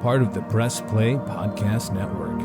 part of the Press Play Podcast Network.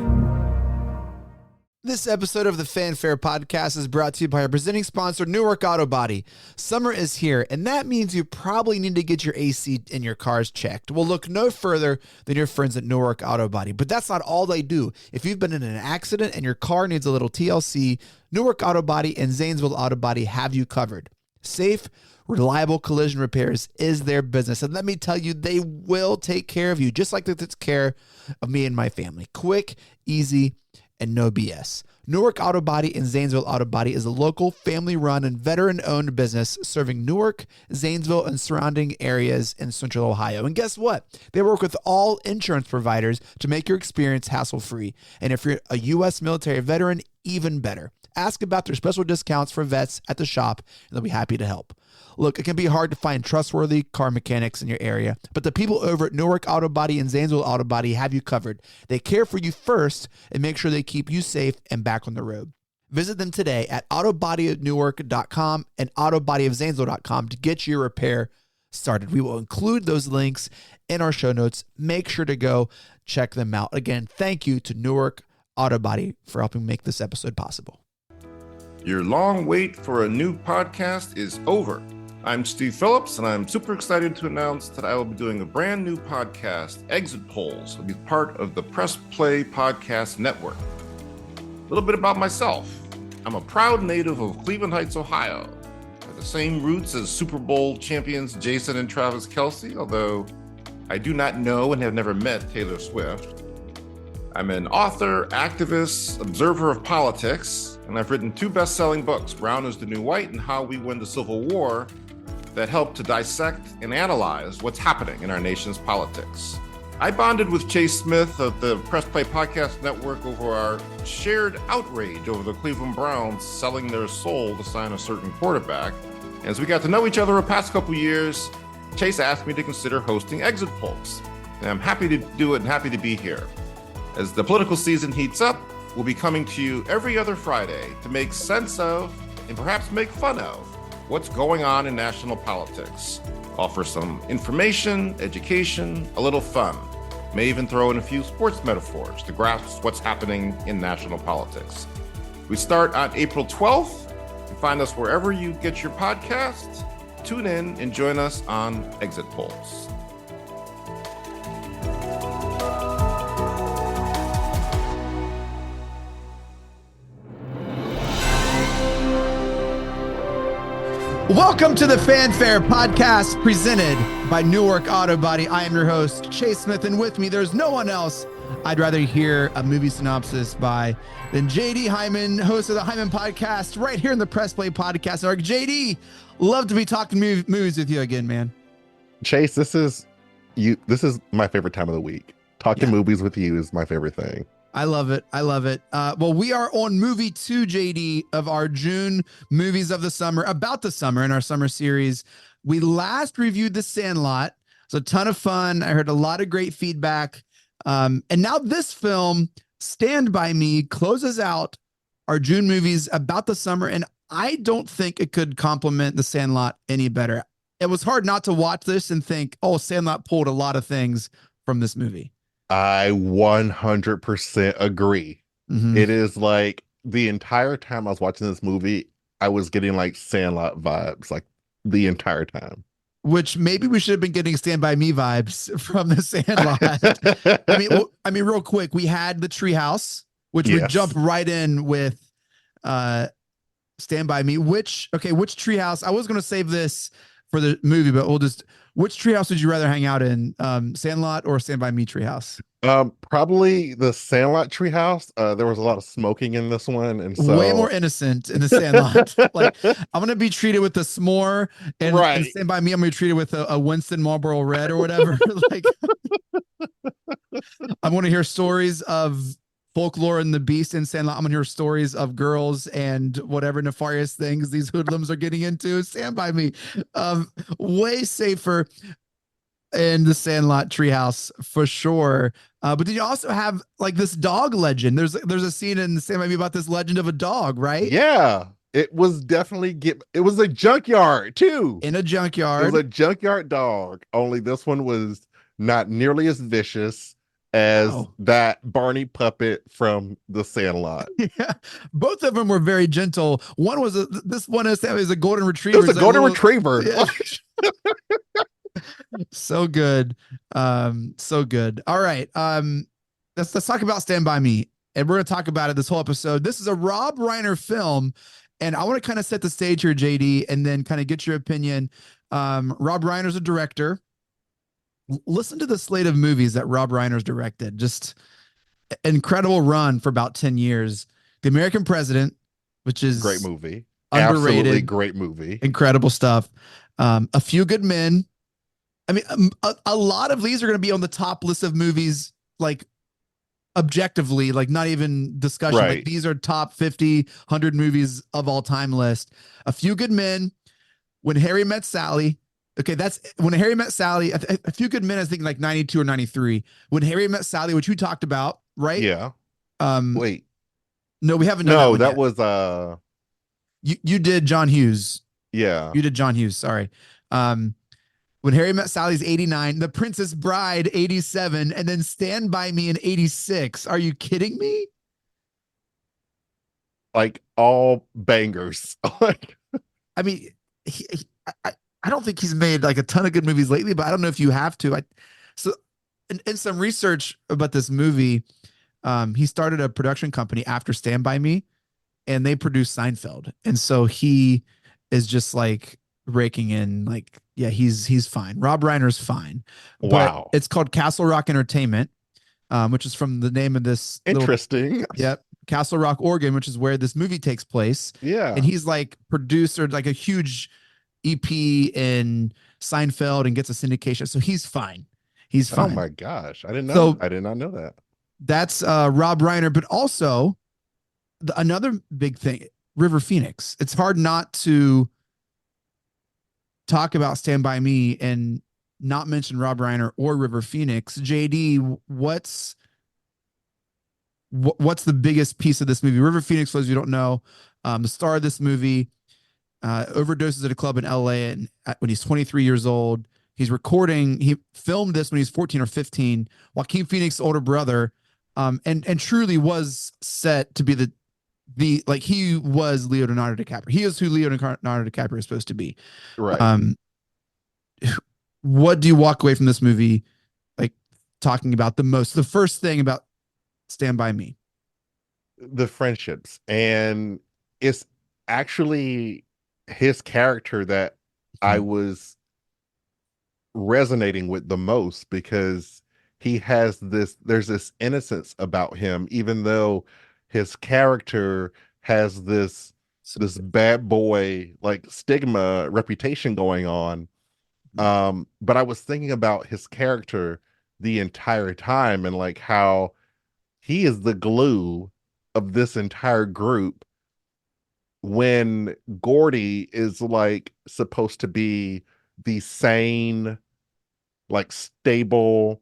This episode of the Fanfare Podcast is brought to you by our presenting sponsor, Newark AutoBody. Summer is here, and that means you probably need to get your AC in your cars checked. Well, look no further than your friends at Newark AutoBody, but that's not all they do. If you've been in an accident and your car needs a little TLC, Newark AutoBody and Zanesville AutoBody have you covered. Safe, reliable collision repairs is their business, and let me tell you, they will take care of you, just like they took care of me and my family. Quick, easy, and no BS. Newark AutoBody and Zanesville AutoBody is a local, family-run, and veteran-owned business serving Newark, Zanesville, and surrounding areas in Central Ohio. And guess what? They work with all insurance providers to make your experience hassle-free. And if you're a U.S. military veteran, even better. Ask about their special discounts for vets at the shop, and they'll be happy to help. Look, it can be hard to find trustworthy car mechanics in your area, but the people over at Newark AutoBody and Zanesville AutoBody have you covered. They care for you first and make sure they keep you safe and back on the road. Visit them today at autobodyofnewark.com and autobodyofzanesville.com to get your repair started. We will include those links in our show notes. Make sure to go check them out. Again, thank you to Newark AutoBody for helping make this episode possible. Your long wait for a new podcast is over. I'm Steve Phillips, and I'm super excited to announce that I will be doing a brand new podcast, Exit Polls, will be part of the Press Play Podcast Network. A little bit about myself. I'm a proud native of Cleveland Heights, Ohio. I have the same roots as Super Bowl champions Jason and Travis Kelce, although I do not know and have never met Taylor Swift. I'm an author, activist, observer of politics, and I've written 2 best-selling books, Brown is the New White and How We Win the Civil War, that help to dissect and analyze what's happening in our nation's politics. I bonded with Chase Smith of the Press Play Podcast Network over our shared outrage over the Cleveland Browns selling their soul to sign a certain quarterback. As we got to know each other over the past couple years, Chase asked me to consider hosting Exit Polls. And I'm happy to do it and happy to be here. As the political season heats up, we'll be coming to you every other Friday to make sense of and perhaps make fun of what's going on in national politics. Offer some information, education, a little fun. May even throw in a few sports metaphors to grasp what's happening in national politics. We start on April 12th. You can find us wherever you get your podcasts. Tune in and join us on Exit Polls. Welcome to the Fanfare Podcast presented by Newark AutoBody. I am your host, Chase Smith, and with me, there's no one else I'd rather hear a movie synopsis by than JD Hyman, host of the Hyman Podcast, right here in the Press Play Podcast Network. JD, love to be talking movies with you again, man. Chase, this is my favorite time of the week. Talking movies with you is my favorite thing. I love it. Well, we are on movie 2, JD, of our June movies of the summer, about the summer in our summer series. We last reviewed The Sandlot. It's a ton of fun. I heard a lot of great feedback. And now this film, Stand By Me, closes out our June movies about the summer. And I don't think it could complement The Sandlot any better. It was hard not to watch this and think, oh, Sandlot pulled a lot of things from this movie. I 100% agree. Mm-hmm. It is like the entire time I was watching this movie, I was getting like Sandlot vibes, like the entire time. Which maybe we should have been getting Stand By Me vibes from The Sandlot. I mean, real quick, we had the treehouse, which we jumped right in with Stand By Me. Which treehouse? I was going to save this for the movie, but which treehouse would you rather hang out in? Sandlot or Stand By Me treehouse? Probably the Sandlot treehouse. There was a lot of smoking in this one, and so way more innocent in the Sandlot. Like, I'm gonna be treated with a s'more, and Stand By Me, I'm gonna be treated with a Winston Marlboro Red or whatever. Like, I'm gonna hear stories of folklore and the beast in Sandlot. I'm gonna hear stories of girls and whatever nefarious things these hoodlums are getting into. Stand By Me, way safer in the Sandlot treehouse for sure. But did you also have like this dog legend? There's a scene in Stand By Me about this legend of a dog, right? Yeah, it was definitely it was a junkyard too. In a junkyard, it was a junkyard dog. Only this one was not nearly as vicious. as Oh, that Barney puppet from The Sandlot. yeah. Both of them were very gentle. One was this one is a golden It retriever. was a It's like a golden little, retriever. yeah, so good. So good. All right. Let's talk about Stand By Me. And we're gonna talk about it this whole episode. This is a Rob Reiner film, and I want to kind of set the stage here, JD, and then kind of get your opinion. Rob Reiner's a director. Listen to the slate of movies that Rob Reiner's directed. Just incredible run for about 10 years. The American President, which Great is movie. Absolutely underrated, great movie. incredible stuff. A Few Good Men. I mean, a lot of these are going to be on the top list of movies, like objectively, like not even discussion. Like Right. these are top 50, 100 movies of all time list. A Few Good Men, When Harry Met Sally. Okay, that's When Harry Met Sally. A Few Good Men, I think like 92 or 93. When Harry Met Sally, which we talked about, right? Yeah. Um, Wait. no, we haven't done that No, one that yet. was You did John Hughes. yeah. You did John Hughes. Sorry. Um, when Harry Met Sally's 89, The Princess Bride 87, and then Stand By Me in 86. Are you kidding me? Like all bangers. Like I mean, I don't think he's made like a ton of good movies lately, but I don't know if you have to. So in some research about this movie, he started a production company after Stand By Me, and they produced Seinfeld. And so he is just like raking in like, yeah, he's fine. Rob Reiner's fine. But wow. it's called Castle Rock Entertainment, which is from the name of this little, Interesting. yep, Castle Rock, Oregon, which is where this movie takes place. And Yeah. he's like producer, like a huge EP in Seinfeld, and gets a syndication. So he's fine. He's Oh fine. my gosh. I didn't know. So I did not know that. that's Rob Reiner, but also another big thing, River Phoenix. It's hard not to talk about Stand By Me and not mention Rob Reiner or River Phoenix. JD, what's the biggest piece of this movie? River Phoenix, for those you don't know, the star of this movie, overdoses at a club in LA and when he's 23 years old. He filmed this when he's 14 or 15. Joaquin Phoenix's older brother, and truly was set to be the like he was Leonardo DiCaprio. He is who Leonardo DiCaprio is supposed to be. Right. What do you walk away from this movie like talking about the most? The first thing about Stand By Me. The friendships. And it's actually his character that I was resonating with the most, because there's this innocence about him, even though his character has this bad boy like stigma reputation going on. But I was thinking about his character the entire time, and like how he is the glue of this entire group, when Gordy is like supposed to be the sane, like stable,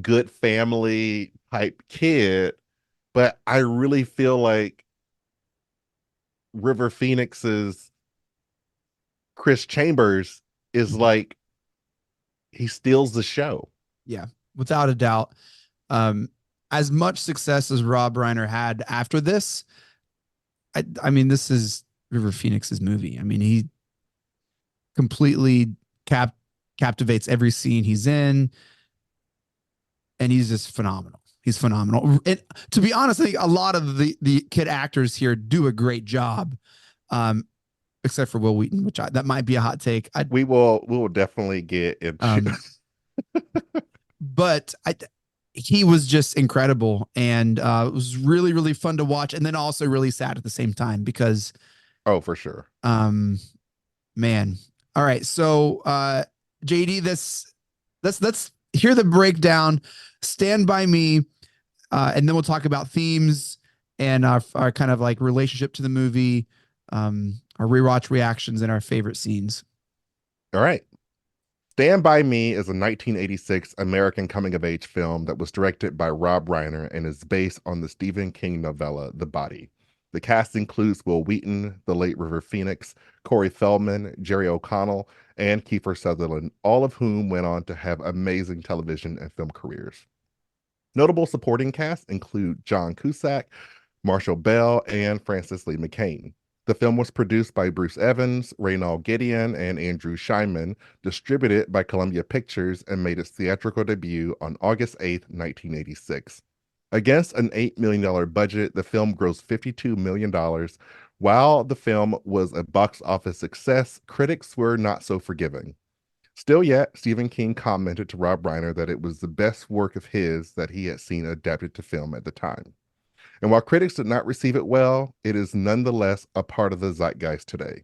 good family type kid. But I really feel like River Phoenix's Chris Chambers is like, he steals the show. Yeah, without a doubt. As much success as Rob Reiner had after this, I mean, this is River Phoenix's movie. I mean, he completely captivates every scene he's in, and he's just phenomenal. He's phenomenal. And to be honest, I think a lot of the kid actors here do a great job, except for Will Wheaton, which that might be a hot take. We will definitely get into. But he was just incredible, and it was really, really fun to watch, and then also really sad at the same time because, oh, for sure. Man. All right, so JD, let's hear the breakdown. Stand By Me, and then we'll talk about themes and our kind of like relationship to the movie, our rewatch reactions, and our favorite scenes. All right. Stand By Me is a 1986 American coming-of-age film that was directed by Rob Reiner and is based on the Stephen King novella, The Body. The cast includes Will Wheaton, the late River Phoenix, Corey Feldman, Jerry O'Connell, and Kiefer Sutherland, all of whom went on to have amazing television and film careers. Notable supporting cast include John Cusack, Marshall Bell, and Francis Lee McCain. The film was produced by Bruce Evans, Reynald Gideon, and Andrew Hyman, distributed by Columbia Pictures, and made its theatrical debut on August 8, 1986. Against an $8 million budget, the film grossed $52 million. While the film was a box office success, critics were not so forgiving. Still yet, Stephen King commented to Rob Reiner that it was the best work of his that he had seen adapted to film at the time. And while critics did not receive it well, it is nonetheless a part of the zeitgeist today.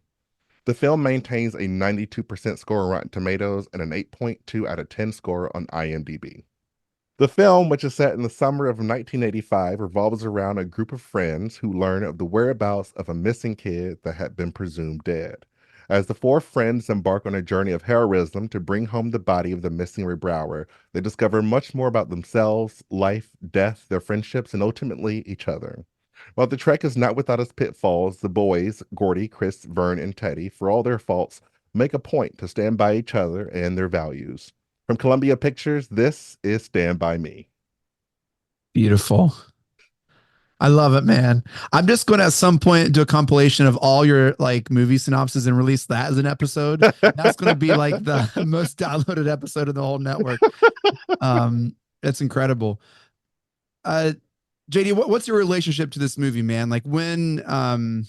The film maintains a 92% score on Rotten Tomatoes and an 8.2 out of 10 score on IMDb. The film, which is set in the summer of 1985, revolves around a group of friends who learn of the whereabouts of a missing kid that had been presumed dead. As the four friends embark on a journey of heroism to bring home the body of the missing Rebrower, they discover much more about themselves, life, death, their friendships, and ultimately each other. While the trek is not without its pitfalls, the boys, Gordy, Chris, Vern, and Teddy, for all their faults, make a point to stand by each other and their values. From Columbia Pictures, this is Stand By Me. Beautiful. I love it, man. I'm just going to at some point do a compilation of all your like movie synopses and release that as an episode. That's going to be like the most downloaded episode of the whole network. It's incredible. JD, what's your relationship to this movie, man? Like when do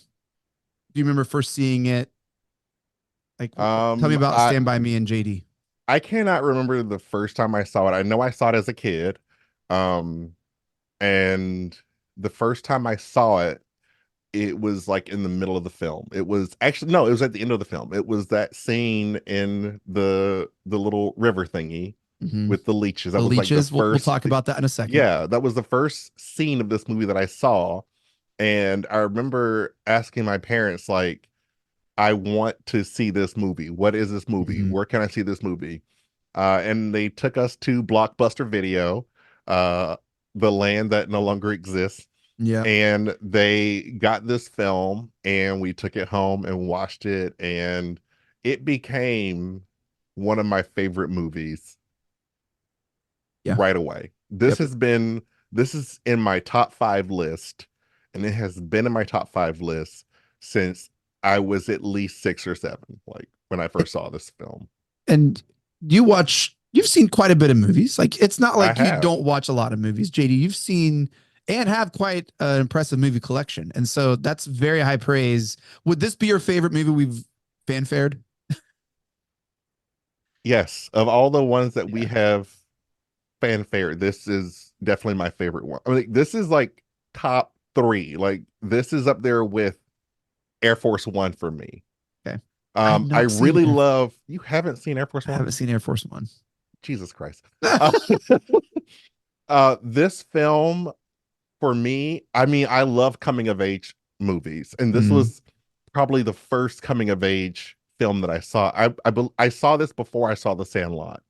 you remember first seeing it? Like tell me about Stand By Me and JD. I cannot remember the first time I saw it. I know I saw it as a kid. And the first time I saw it, it was like in the middle of the film. It was actually no, it was at the end of the film. It was that scene in the little river thingy with the leeches. That The was leeches. like the We'll first. talk about that in a second. Yeah, that was the first scene of this movie that I saw, and I remember asking my parents like, "I want to see this movie. What is this movie? Where can I see this movie?" And they took us to Blockbuster Video, the land that no longer exists. Yeah. And they got this film and we took it home and watched it, and it became one of my favorite movies right away. This is in my top 5 list, and it has been in my top 5 list since I was at least 6 or 7, like when I first saw this film. And you've seen quite a bit of movies. Like it's not like you don't watch a lot of movies. JD, you've seen and have quite an impressive movie collection. And so that's very high praise. Would this be your favorite movie we've fanfared? Yes, of all the ones that we have fanfared, this is definitely my favorite one. I mean, this is like top 3. Like this is up there with Air Force One for me. Okay. I really love. You haven't seen Air Force One? I haven't seen Air Force One. Jesus Christ. This film for me, I mean, I love coming of age movies, and this was probably the first coming of age film that I saw. I saw this before I saw The Sandlot,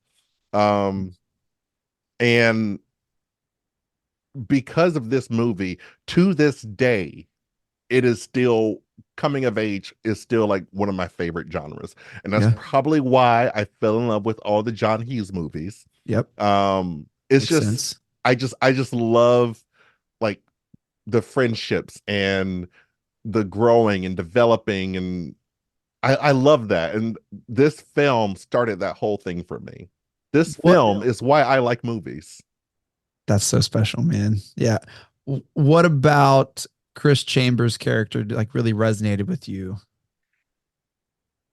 and because of this movie, to this day, it is still coming of age is still like one of my favorite genres, and that's probably why I fell in love with all the John Hughes movies. Yep. It's Makes just sense. I just love like the friendships and the growing and developing, and I love that. And this film started that whole thing for me. This film is why I like movies. That's so special, man. Yeah. What about Chris Chambers' character like really resonated with you?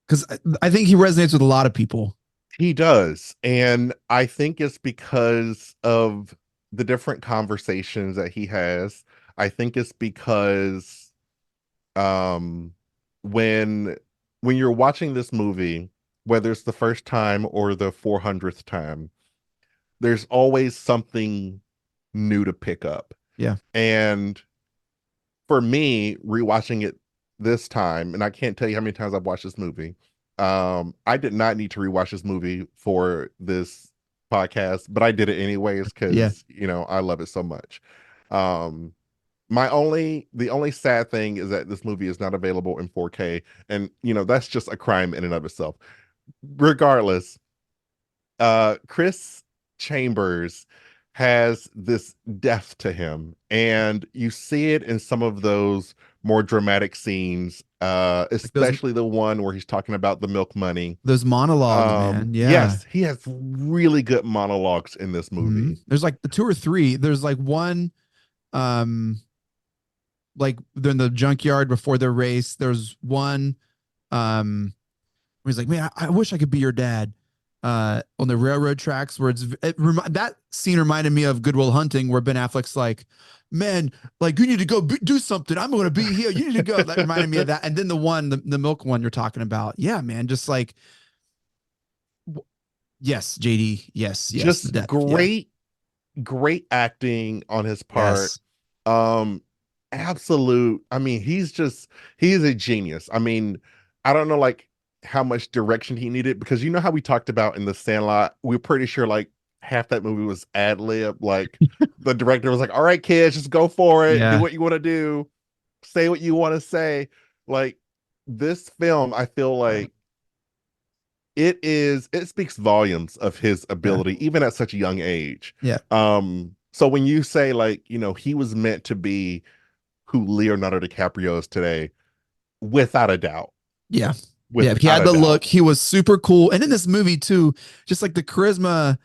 Because I think he resonates with a lot of people. He does. And I think it's because of the different conversations that he has. I think it's because when you're watching this movie, whether it's the first time or the 400th time, there's always something new to pick up. Yeah. And for me, rewatching it this time, and I can't tell you how many times I've watched this movie. I did not need to rewatch this movie for this podcast, but I did it anyways because you know I love it so much. The only sad thing is that this movie is not available in 4K, and you know that's just a crime in and of itself. Regardless, Chris Chambers has this depth to him, and you see it in some of those more dramatic scenes, Like those especially the one where he's talking about the milk money. those monologues, man. Yeah. Yes, he has really good monologues in this movie. There's like the two or three. There's like one, um, like they're in the junkyard before their race. There's one, where he's like, man, I wish I could be your dad. On the railroad tracks, where that scene reminded me of Good Will Hunting, where Ben Affleck's like, man, like you need to go do something. I'm going to be here. You need to go. That reminded me of that. And then the milk one you're talking about. Yeah, man. Just like, yes, JD. Yes. Just great acting on his part. Yes. Absolute. I mean, he's a genius. I mean, I don't know like how much direction he needed, because you know how we talked about in The Sandlot, we're pretty sure like half that movie was ad lib. Like the director was like, all right, kids, just go for it. Yeah. Do what you want to do. Say what you want to say. Like this film, I feel like it speaks volumes of his ability, even at such a young age. Yeah. So when you say like, you know, he was meant to be who Leonardo DiCaprio is today, without a doubt. Yeah. Yeah, he had the look. He was super cool. And in this movie too, just like the charisma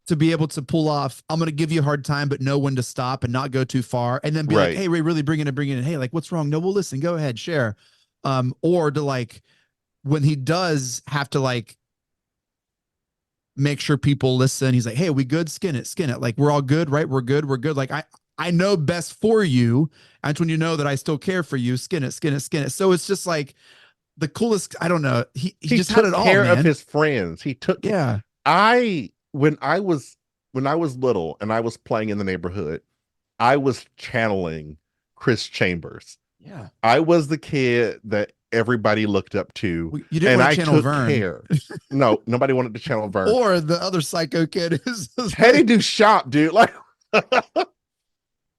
to be able to pull off, I'm going to give you a hard time, but know when to stop and not go too far. And then be like, hey, Ray, really bring it in. Hey, like, what's wrong? No, well, listen, go ahead, share. Or to like, when he does have to like make sure people listen, he's like, hey, we good? Skin it. Like, we're all good, right? We're good. Like, I know best for you. And when you know that I still care for you, skin it. So it's just like, the coolest, I don't know. He just had it all, care man. of his friends. He took when I was little and I was playing in the neighborhood, I was channeling Chris Chambers. Yeah. I was the kid that everybody looked up to. You didn't want to channel Vern. Care. No, nobody wanted to channel Vern. Or the other psycho kid is Teddy Duchamp, dude. Like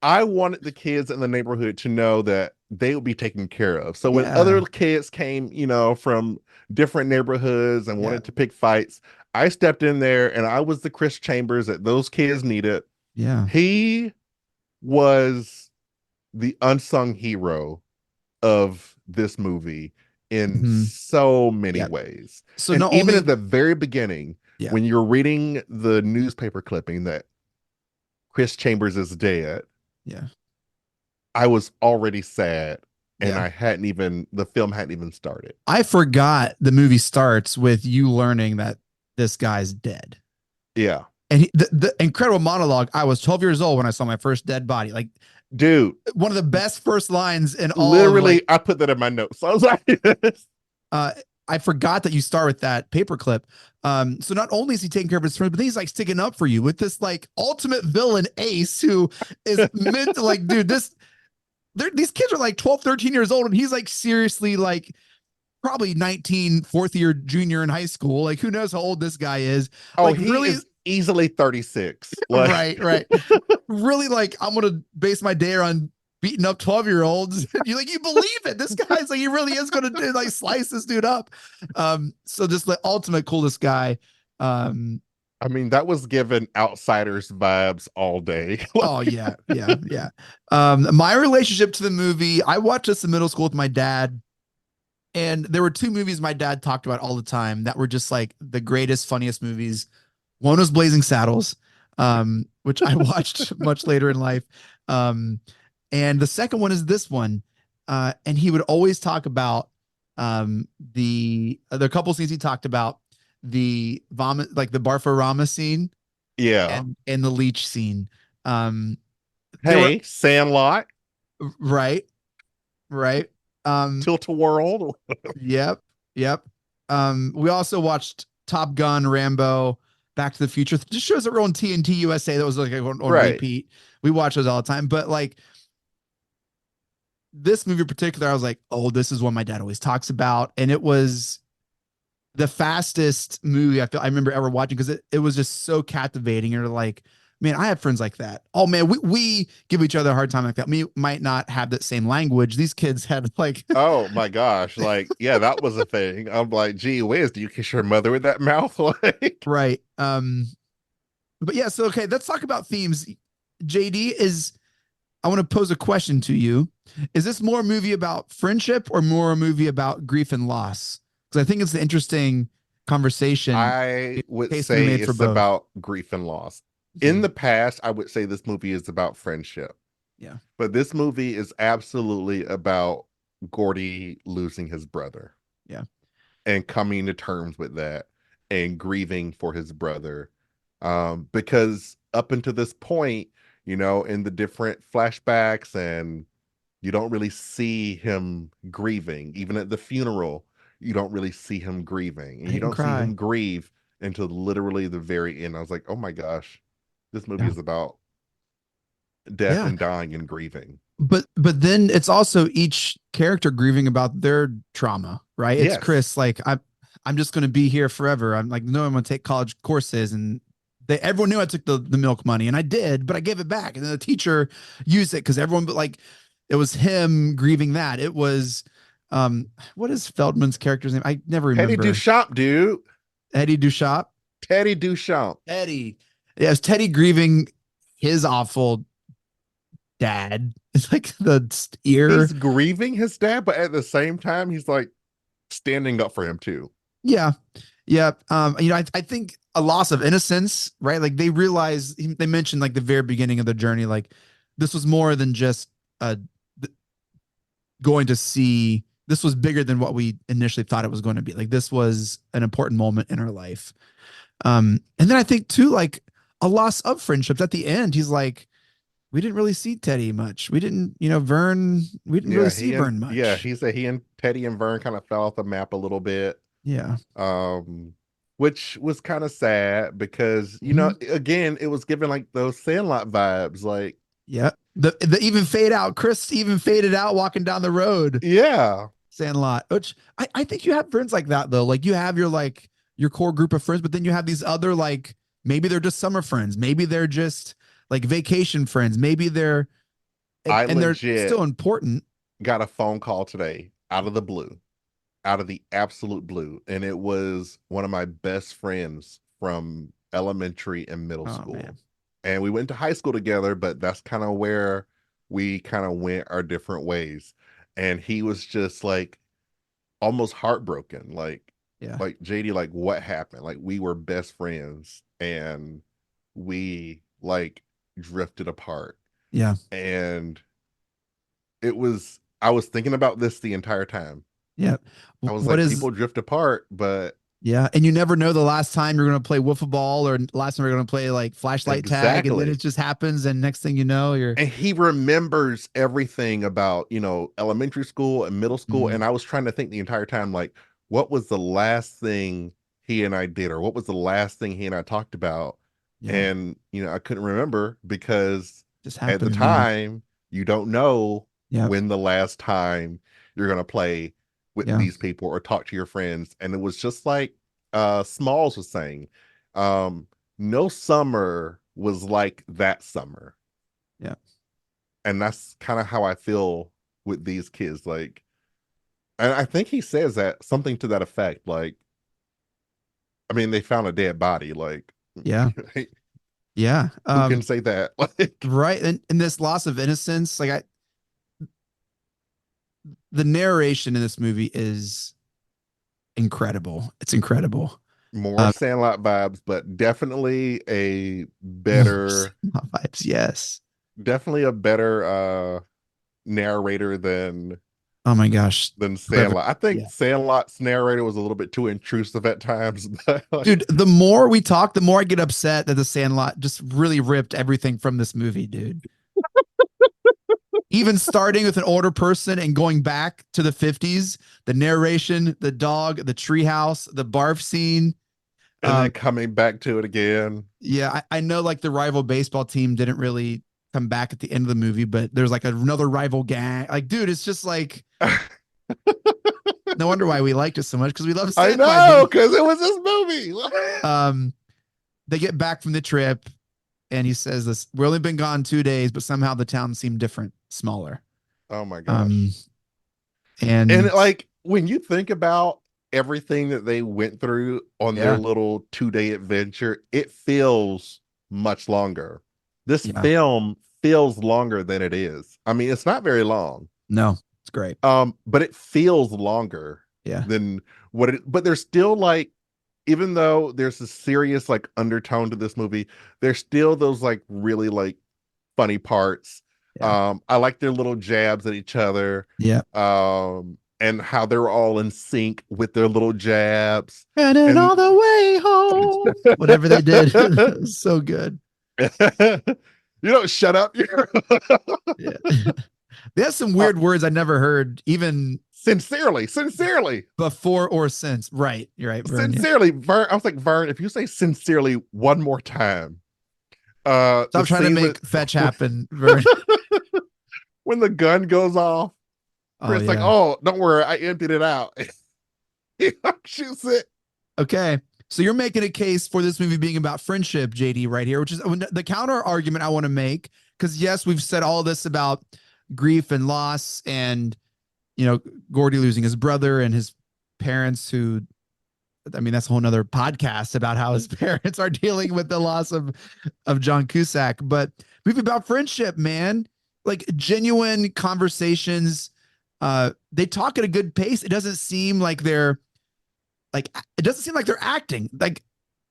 I wanted the kids in the neighborhood to know that they would be taken care of. So when other kids came, you know, from different neighborhoods and wanted to pick fights, I stepped in there and I was the Chris Chambers that those kids needed. Yeah. He was the unsung hero of this movie in so many ways. So and even at the very beginning, when you're reading the newspaper clipping that Chris Chambers is dead, I was already sad, and the film hadn't even started. I forgot the movie starts with you learning that this guy's dead. Yeah. And the incredible monologue, I was 12 years old when I saw my first dead body. Like, dude, one of the best first lines in all. Literally, I put that in my notes. So I was like, I forgot that you start with that paperclip. So not only is he taking care of his friends, but then he's like sticking up for you with this like ultimate villain Ace, who is meant to like, dude, these kids are like 12, 13 years old. And he's like, seriously, like probably 19, fourth year junior in high school. Like, who knows how old this guy is? Oh, like, he really is easily 36. Like, right. Really, like, I'm going to base my day on beating up 12-year-olds. You like, you believe it. This guy's like, he really is going to like slice this dude up. So just the ultimate coolest guy. I mean, that was given Outsiders vibes all day. Oh yeah. My relationship to the movie, I watched this in middle school with my dad, and there were two movies my dad talked about all the time that were just like the greatest, funniest movies. One was Blazing Saddles, which I watched much later in life. And the second one is this one. And he would always talk about the couple scenes he talked about, the vomit, like the Barfarama scene. Yeah. And the leech scene. Hey, Sandlot. Right. Tilt-a-Whirl. Yep. We also watched Top Gun, Rambo, Back to the Future. Just shows that we're on TNT USA. That was like on repeat. We watch those all the time. But like this movie in particular, I was like, oh, this is what my dad always talks about. And it was the fastest movie I remember ever watching, because it was just so captivating. You're like, man, I have friends like that. Oh man, we give each other a hard time like that. We might not have that same language. These kids had like, oh my gosh, like yeah, that was a thing. I'm like, gee whiz, do you kiss your mother with that mouth? Like, right. But yeah, so okay, let's talk about themes. JD, I want to pose a question to you. Is this more a movie about friendship or more a movie about grief and loss? Because I think it's an interesting conversation. I would Case can be say made for it's both. about grief and loss. In Mhm. the past, I would say this movie is about friendship, Yeah. but this movie is absolutely about Gordy losing his brother Yeah. and coming to terms with that and grieving for his brother. Because up until this point, in the different flashbacks, and you don't really see him grieving. Even at the funeral, you don't really see him grieving. I And you didn't don't see cry. him grieve until literally the very end. I was like, oh my gosh, this movie Yeah. is about death Yeah. and dying and grieving. But then it's also each character grieving about their trauma, right? It's Yes. Chris, like I'm just gonna be here forever. I'm like, no, I'm gonna take college courses, and everyone knew I took the milk money, and I did, but I gave it back. And then the teacher used it because everyone, but like it was him grieving that. It was what is Feldman's character's name? I never Teddy remember. Duchamp, dude. Eddie Dushop. Teddy Duchamp. Eddie. Yeah, it's Teddy grieving his awful dad. It's like the ear. He's grieving his dad, but at the same time, he's like standing up for him too. Yeah. Yeah. I think a loss of innocence, right? Like they mentioned like the very beginning of the journey, like this was more than just uh going to see, this was bigger than what we initially thought it was going to be. Like this was an important moment in our life. And then I think too, like a loss of friendships at the end, he's like, we didn't really see Teddy much. We didn't, Vern, we didn't really see Vern much. He said he and Teddy and Vern kind of fell off the map a little bit. Yeah. Which was kind of sad because, Mhm. again, it was given like those Sandlot vibes. Like, Yeah. The even fade out. Chris even faded out walking down the road. yeah, Sandlot. Which I think you have friends like that though. Like you have your core group of friends, but then you have these other like maybe they're just summer friends. Maybe they're just like vacation friends. Maybe they're I and they're legit still important. got a phone call today out of the blue, out of the absolute blue. And it was one of my best friends from elementary and middle Oh school. man. And we went to high school together, but that's kind of where we kind of went our different ways. And he was just like almost heartbroken. Yeah. Like JD, like what happened? Like we were best friends and we like drifted apart. Yeah. And I was thinking about this the entire time. Yeah. I was What like, is people drift apart, but Yeah, and you never know the last time you're going to play wiffle ball or last time you're going to play like flashlight tag, and then it exactly. just happens, and next thing you know, you're. And he remembers everything about, elementary school and middle school. Mhm. And I was trying to think the entire time, like, what was the last thing he and I did, or what was the last thing he and I talked about? Yeah, And, I couldn't remember because just at the happened. Yeah, time, you don't know yeah, when the last time you're going to play with yeah, these people or talk to your friends. And it was just like Smalls was saying, um, no summer was like that summer. yeah, And that's kind of how I feel with these kids. Like, and I think he says that something to that effect. Like, I mean, they found a dead body. Like, yeah, yeah. who can say that? Like, Right, and this loss of innocence, like the narration in this movie is incredible. It's incredible. more Um, Sandlot vibes, but definitely a better, vibes, yes. definitely a better narrator than Oh my gosh, whoever. Sandlot. I think Yeah, Sandlot's narrator was a little bit too intrusive at times, but dude. like, The more we talk, the more I get upset that the Sandlot just really ripped everything from this movie, dude. Even starting with an older person and going back to the 50s, the narration, the dog, the treehouse, the barf scene. and then Um, coming back to it again. yeah, I know like the rival baseball team didn't really come back at the end of the movie, but there's like another rival gang. Like, dude, it's just like no wonder why we liked it so much because we love I sandwiping. know, because it was this movie. Um, they get back from the trip, and he says this: "We've only been gone 2 days, but somehow the town seemed different, smaller." Oh my Um, gosh. And and like when you think about everything that they went through on their yeah, little 2-day adventure, it feels much longer. This Yeah. film feels longer than it is. I mean, it's not very long. No, it's great. But it feels longer Yeah. than what it, but there's still like, even though there's a serious like undertone to this movie, there's still those like really like funny parts. Yeah. I like their little jabs at each other. Yeah. And how they're all in sync with their little jabs. Running And all the way home. Whatever they did. It was so good. you don't shut up. Yeah. They have some weird words I never heard, even sincerely. before or since. Right. You're right, Vern. Sincerely, Vern. I was like, Vern, if you say sincerely one more time, Stop trying to make fetch happen, Vern. when the gun goes off, Chris like, oh, don't worry, I emptied it out. He shoots it. Okay. So you're making a case for this movie being about friendship, JD, right here, which is the counter argument I want to make. Because yes, we've said all this about grief and loss and, you know, Gordy losing his brother and his parents who, I mean, that's a whole nother podcast about how his parents are dealing with the loss of John Cusack. But movie about friendship, man, like genuine conversations. They talk at a good pace. It doesn't seem like they're acting. Like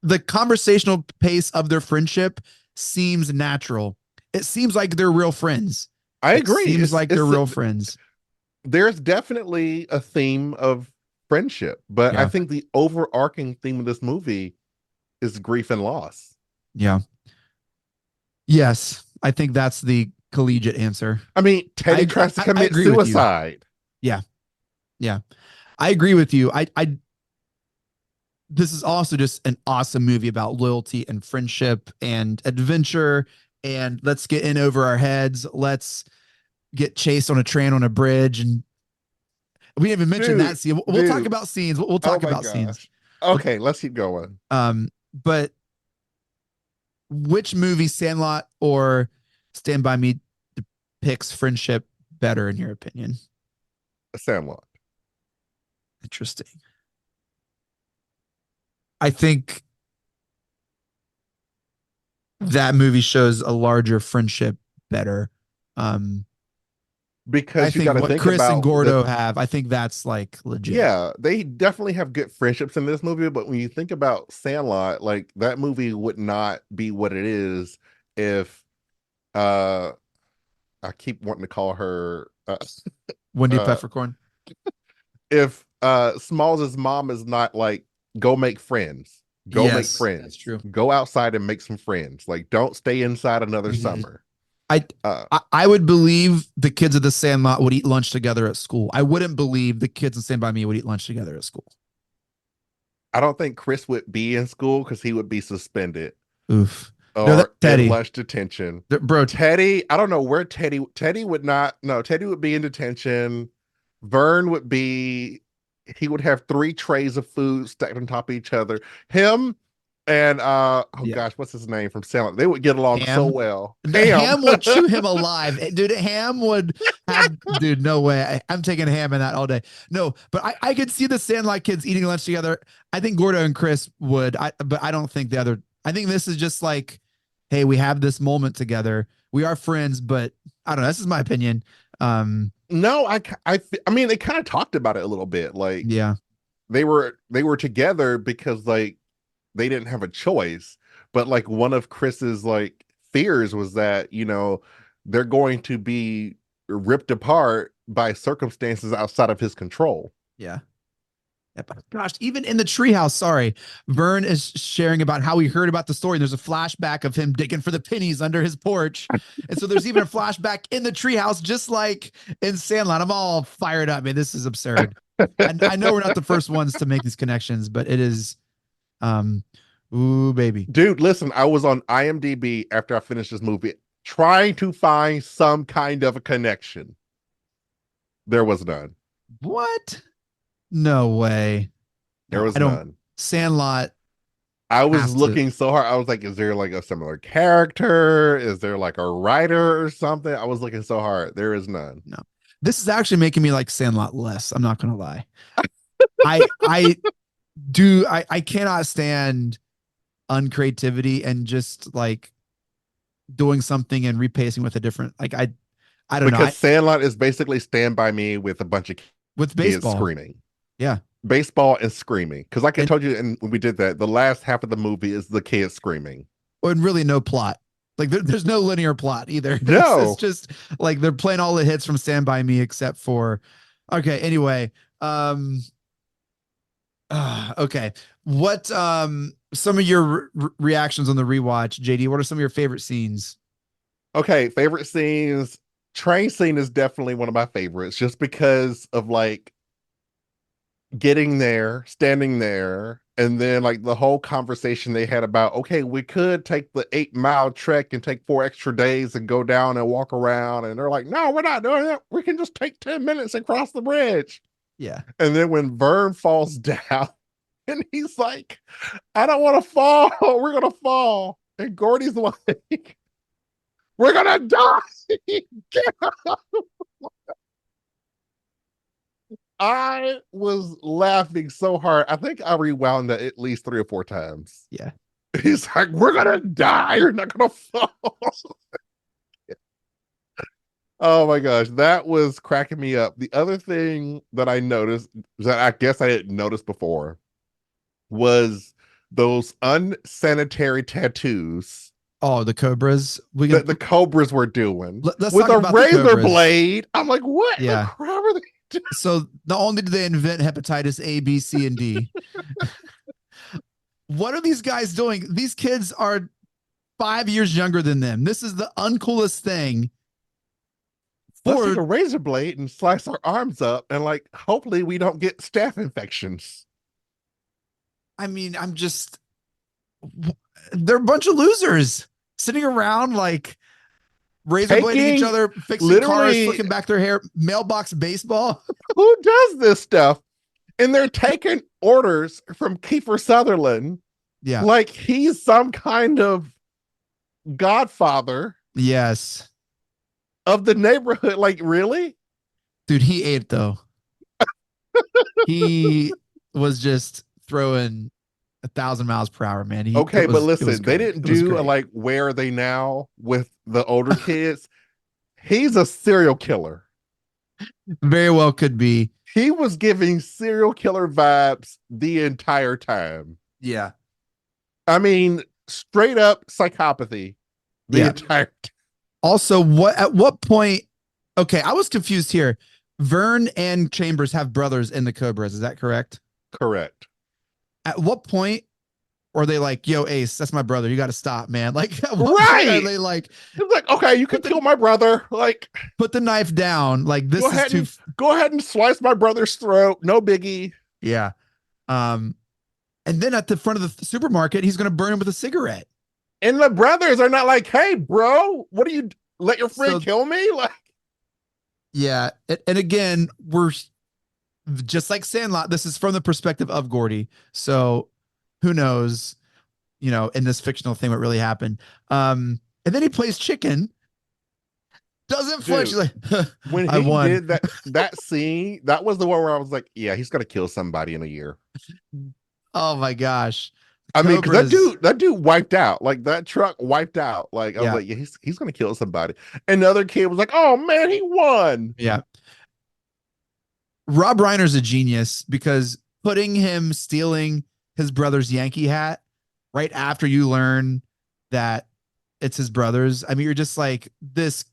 the conversational pace of their friendship seems natural. It seems like they're real friends. I agree. It seems like they're real friends. There's definitely a theme of friendship, but I think the overarching theme of this movie is grief and loss. Yeah. Yes, I think that's the collegiate answer. I mean, Teddy tries to commit suicide. Yeah. I agree with you. This is also just an awesome movie about loyalty and friendship and adventure. And let's get in over our heads. Let's get chased on a train on a bridge. And we didn't even mention that scene. We'll talk about scenes. We'll talk about scenes. Okay, let's keep going. But which movie, Sandlot or Stand By Me, depicts friendship better in your opinion? Sandlot. Interesting. I think that movie shows a larger friendship better. Because you got to think Chris about and Gordo have. I think that's like legit. Yeah, they definitely have good friendships in this movie. But when you think about Sandlot, like that movie would not be what it is if I keep wanting to call her Wendy Peppercorn. If Smalls' mom is not like, go make friends. Make friends. That's true. Go outside and make some friends. Like, don't stay inside another summer. I would believe the kids of the Sandlot would eat lunch together at school. I wouldn't believe the kids in Stand By Me would eat lunch together at school. I don't think Chris would be in school because he would be suspended. Oof. Or Teddy. in lunch detention. Bro, Teddy, I don't know where Teddy would not. No, Teddy would be in detention. Vern would be, he would have 3 trays of food stacked on top of each other. Him and gosh, what's his name from Silent? They would get along so well. Ham would chew him alive. Dude, Ham would have, dude, no way. I'm taking Ham in that all day. No, but I could see the Sandlot kids eating lunch together. I think Gordo and Chris would, but I don't think I think this is just like, hey, we have this moment together. We are friends, but I don't know. This is my opinion. No, I mean, they kind of talked about it a little bit. Like, yeah, they were together because like they didn't have a choice. But like one of Chris's like fears was that, you know, they're going to be ripped apart by circumstances outside of his control. Yeah. Gosh, even in the treehouse, sorry, Vern is sharing about how he heard about the story. There's a flashback of him digging for the pennies under his porch. And so there's even a flashback in the treehouse, just like in Sandlot. I'm all fired up, man. This is absurd. And I know we're not the first ones to make these connections, but it is, ooh, baby. Dude, listen, I was on IMDb after I finished this movie trying to find some kind of a connection. There was none. What? No way. There was none. Sandlot. I was looking so hard. I was like, is there like a similar character? Is there like a writer or something? I was looking so hard. There is none. No. This is actually making me like Sandlot less. I'm not going to lie. I cannot stand uncreativity and just like doing something and repacing with a different like I don't know. Because Sandlot is basically Stand By Me with a bunch of With kids baseball. screaming. Yeah. Baseball and screaming. Because like I And told you, and when we did that, the last half of the movie is the kids screaming. and really no plot. Like there's no linear plot either. It's No. just like they're playing all the hits from Stand By Me except for okay, anyway. Okay. What some of your reactions on the rewatch, JD? What are some of your favorite scenes? Okay, favorite scenes. Train scene is definitely one of my favorites, just because of like getting there, standing there, and then like the whole conversation they had about, okay, we could take the 8 mile trek and take 4 extra days and go down and walk around. And they're like, no, we're not doing that. We can just take 10 minutes and cross the bridge. Yeah. And then when Vern falls down and he's like, I don't want to fall. We're going to fall. And Gordy's like, we're going to die. Get up. I was laughing so hard. I think I rewound that at least 3 or 4 times. Yeah. He's like, we're going to die. You're not going to fall. Oh my gosh, that was cracking me up. The other thing that I noticed that I guess I didn't notice before was those unsanitary tattoos Oh, the Cobras. We that can the Cobras were doing let's with talk a about the razor Cobras. blade. I'm like, what Yeah. the crap are they doing? So not only did they invent hepatitis A, B, C, and D, what are these guys doing? These kids are 5 years younger than them. This is the uncoolest thing. Let's take a razor blade and slice our arms up, and like, hopefully, we don't get staph infections. I mean, they're a bunch of losers sitting around like razor blading each Taking other, fixing cars, literally- flicking back their hair, mailbox baseball. Who does this stuff? And they're taking orders from Kiefer Sutherland. Yeah. Like he's some kind of godfather Yes. of the neighborhood. Like, really? Dude, he ate though. He was just throwing 1,000 miles per hour, man. Okay, it but was listen, they great. didn't It was do a, great. like, where are they now with the older kids? He's a serial killer. Very well could be. He was giving serial killer vibes the entire time. Yeah. I mean, straight up psychopathy the Yeah. entire time. Also, at what point? Okay, I was confused here. Vern and Chambers have brothers in the Cobras. Is that correct? Correct. At what point are they like, yo, Ace, that's my brother. You got to stop, man. Like, at what point Right. are they like, It's like, okay, you can kill my brother. Like, put the knife down? Like, this go is ahead too. and go ahead and slice my brother's throat. No biggie. Yeah. And then at the front of the supermarket, he's going to burn him with a cigarette. And the brothers are not like, hey, bro, what do you let your friend So- kill me? Like, Yeah. And again, we're just like Sandlot. This is from the perspective of Gordy. So who knows, in this fictional thing, what really happened. And then he plays chicken. Doesn't flinch. He's like, when I he won. did that scene, that was the one where I was like, yeah, he's gonna kill somebody in a year. Oh my gosh. I mean, because Cobras- that dude wiped out. Like that truck wiped out. Like I was Yeah. like, yeah, he's gonna kill somebody. And the other kid was like, oh man, he won. Yeah. Rob Reiner's a genius because putting him stealing his brother's Yankee hat right after you learn that it's his brother's. I mean, you're just like this.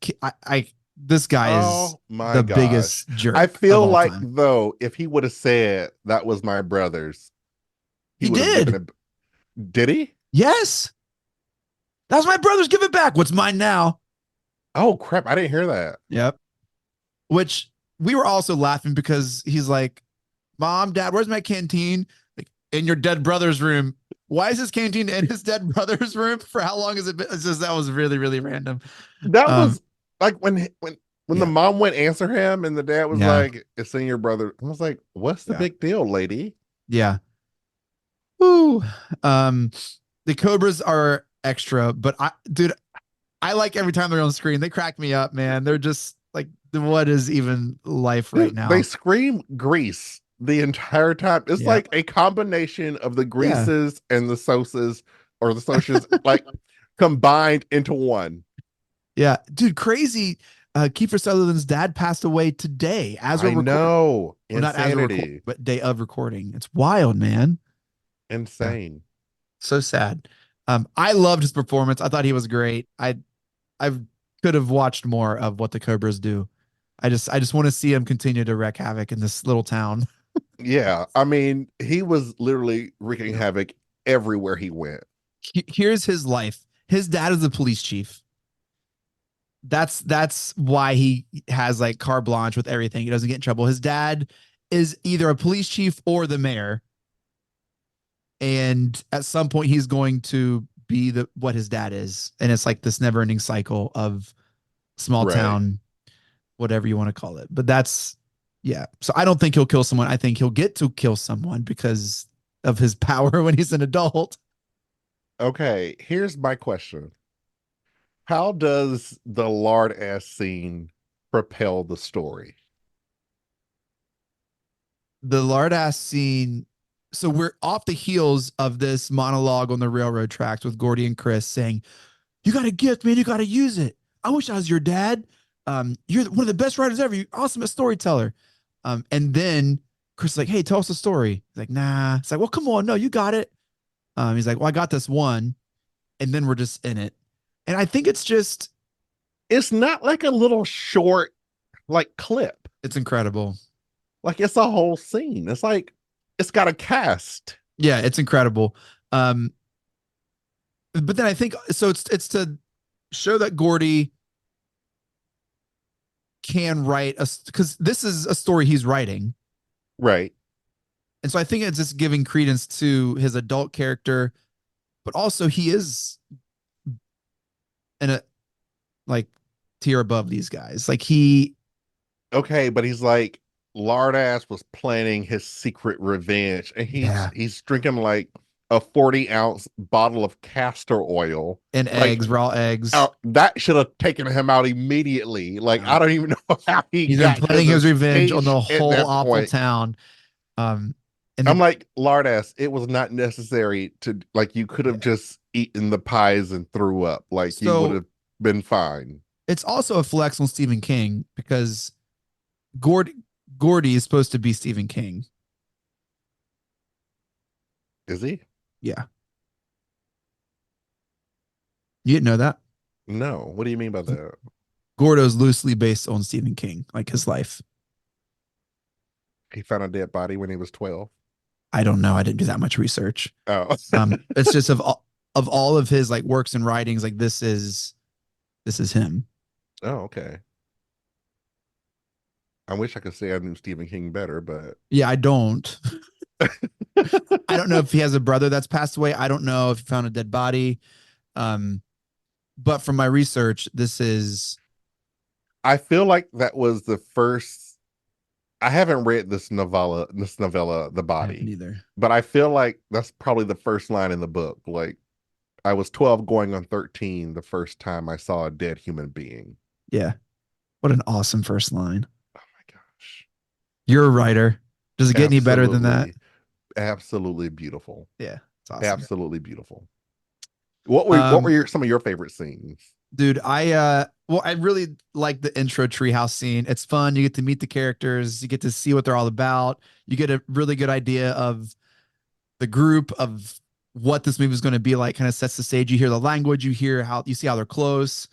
This guy is Oh my the gosh. biggest jerk. I of feel all like time. though, if he would have said that was my brother's, He would have did. given it. Did he? Yes, that was my brother's. Give it back. What's mine now? Oh crap! I didn't hear that. Yep. Which we were also laughing because he's like, "Mom, Dad, where's my canteen? Like in your dead brother's room. Why is his canteen in his dead brother's room? For how long has it been?" It's just that was really, really random. That was like when yeah. the mom went answer him and the dad was Yeah. like, "It's in your brother." I was like, "What's the Yeah. big deal, lady?" Yeah. Woo. The Cobras are extra, but I like every time they're on screen. They crack me up, man. They're just like, what is even life right now? They scream grease the entire time. It's Yeah. like a combination of the Greases and the Sosas or the socias like combined into one. Yeah, dude, crazy. Kiefer Sutherland's dad passed away today as we're I recording. know. Well, not as we're recording, Insanity. but day of recording. It's wild, man. Yeah, Insane. so sad. I loved his performance. I thought he was great. I could have watched more of what the Cobras do. I just want to see him continue to wreak havoc in this little town. Yeah. I mean, he was literally wreaking havoc everywhere he went. Here's his life. His dad is the police chief. That's why he has like carte blanche with everything. He doesn't get in trouble. His dad is either a police chief or the mayor, and at some point he's going to be the what his dad is, and it's like this never-ending cycle of small Right. town, whatever you want to call it. But that's yeah. So I don't think he'll kill someone. I think he'll get to kill someone because of his power when he's an adult. Okay. Here's my question. How does the lard ass scene propel the story? The lard ass scene. So we're off the heels of this monologue on the railroad tracks with Gordy and Chris saying, "You got a gift, man. You got to use it. I wish I was your dad. You're one of the best writers ever. You're awesome at storyteller." And then Chris is like, "Hey, tell us a story." He's like, "Nah." It's like, "Well, come on, no, you got it." He's like, "Well, I got this one," and then we're just in it. And I think it's just, It's not like a little short like clip. it's incredible. Like it's a whole scene. It's like it's got a cast. Yeah, it's incredible. Um, but then I think so. It's to show that Gordy can write a because this is a story he's writing, Right. and so I think it's just giving credence to his adult character, but also he is in a like tier above these guys. Like he, Okay, but he's like Lardass was planning his secret revenge, and yeah, he's drinking like a 40-ounce bottle of castor oil. and Like eggs, raw eggs. that should have taken him out immediately. Like Yeah. I don't even know how he He's been got to planning the his revenge on the stage at whole that awful point. town. Um, and I'm the like, Lardass, it was not necessary to like you could have yeah. just eaten the pies and threw up. Like you would So have been fine. it's also a flex on Stephen King because Gordy Gordy is supposed to be Stephen King. Is he? Yeah, you didn't know that. No. What do you mean by that? Gordo's loosely based on Stephen King, like his life. He found a dead body when he was 12. I don't know. I didn't do that much research. Oh. It's just of all of his like works and writings, like this is him. Oh, okay. I wish I could say I knew Stephen King better, but Yeah, I don't. I don't know if he has a brother that's passed away. I don't know if he found a dead body. Um, but from my research, this is I feel like that was the first. I haven't read this novella, The I haven't Body, either. but I feel like that's probably the first line in the book. Like I was 12 going on 13 the first time I saw a dead human being. Yeah. What an awesome first line. Oh my gosh. You're a writer. Does it get any better than that? Absolutely. Absolutely beautiful. Yeah, it's awesome. Absolutely beautiful. What were some of your favorite scenes? Dude, I really like the intro treehouse scene. It's fun. You get to meet the characters, you get to see what they're all about. You get a really good idea of the group, of what this movie is going to be like, kind of sets the stage. You hear the language, you hear how you see how they're close.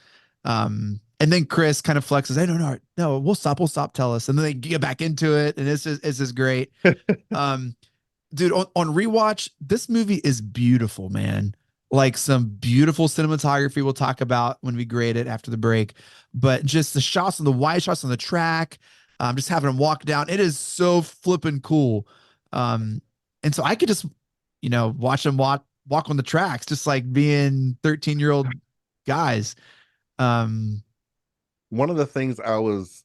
And then Chris kind of flexes, "Hey, no, we'll stop, tell us." And then they get back into it, and it's just great. Dude, on rewatch, this movie is beautiful, man. Like some beautiful cinematography we'll talk about when we grade it after the break. But just the shots and the wide shots on the track, just having them walk down, it is so flippin' cool. And so I could just, watch them walk on the tracks, just like being 13-year-old guys. Um, One of the things I was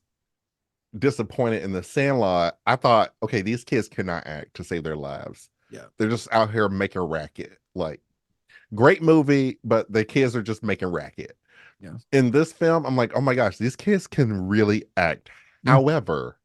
disappointed in The Sandlot, I thought, okay, these kids cannot act to save their lives. Yeah. They're just out here making racket. Like, great movie, but the kids are just making racket. Yeah. In this film, I'm like, oh my gosh, these kids can really act. Yeah. However,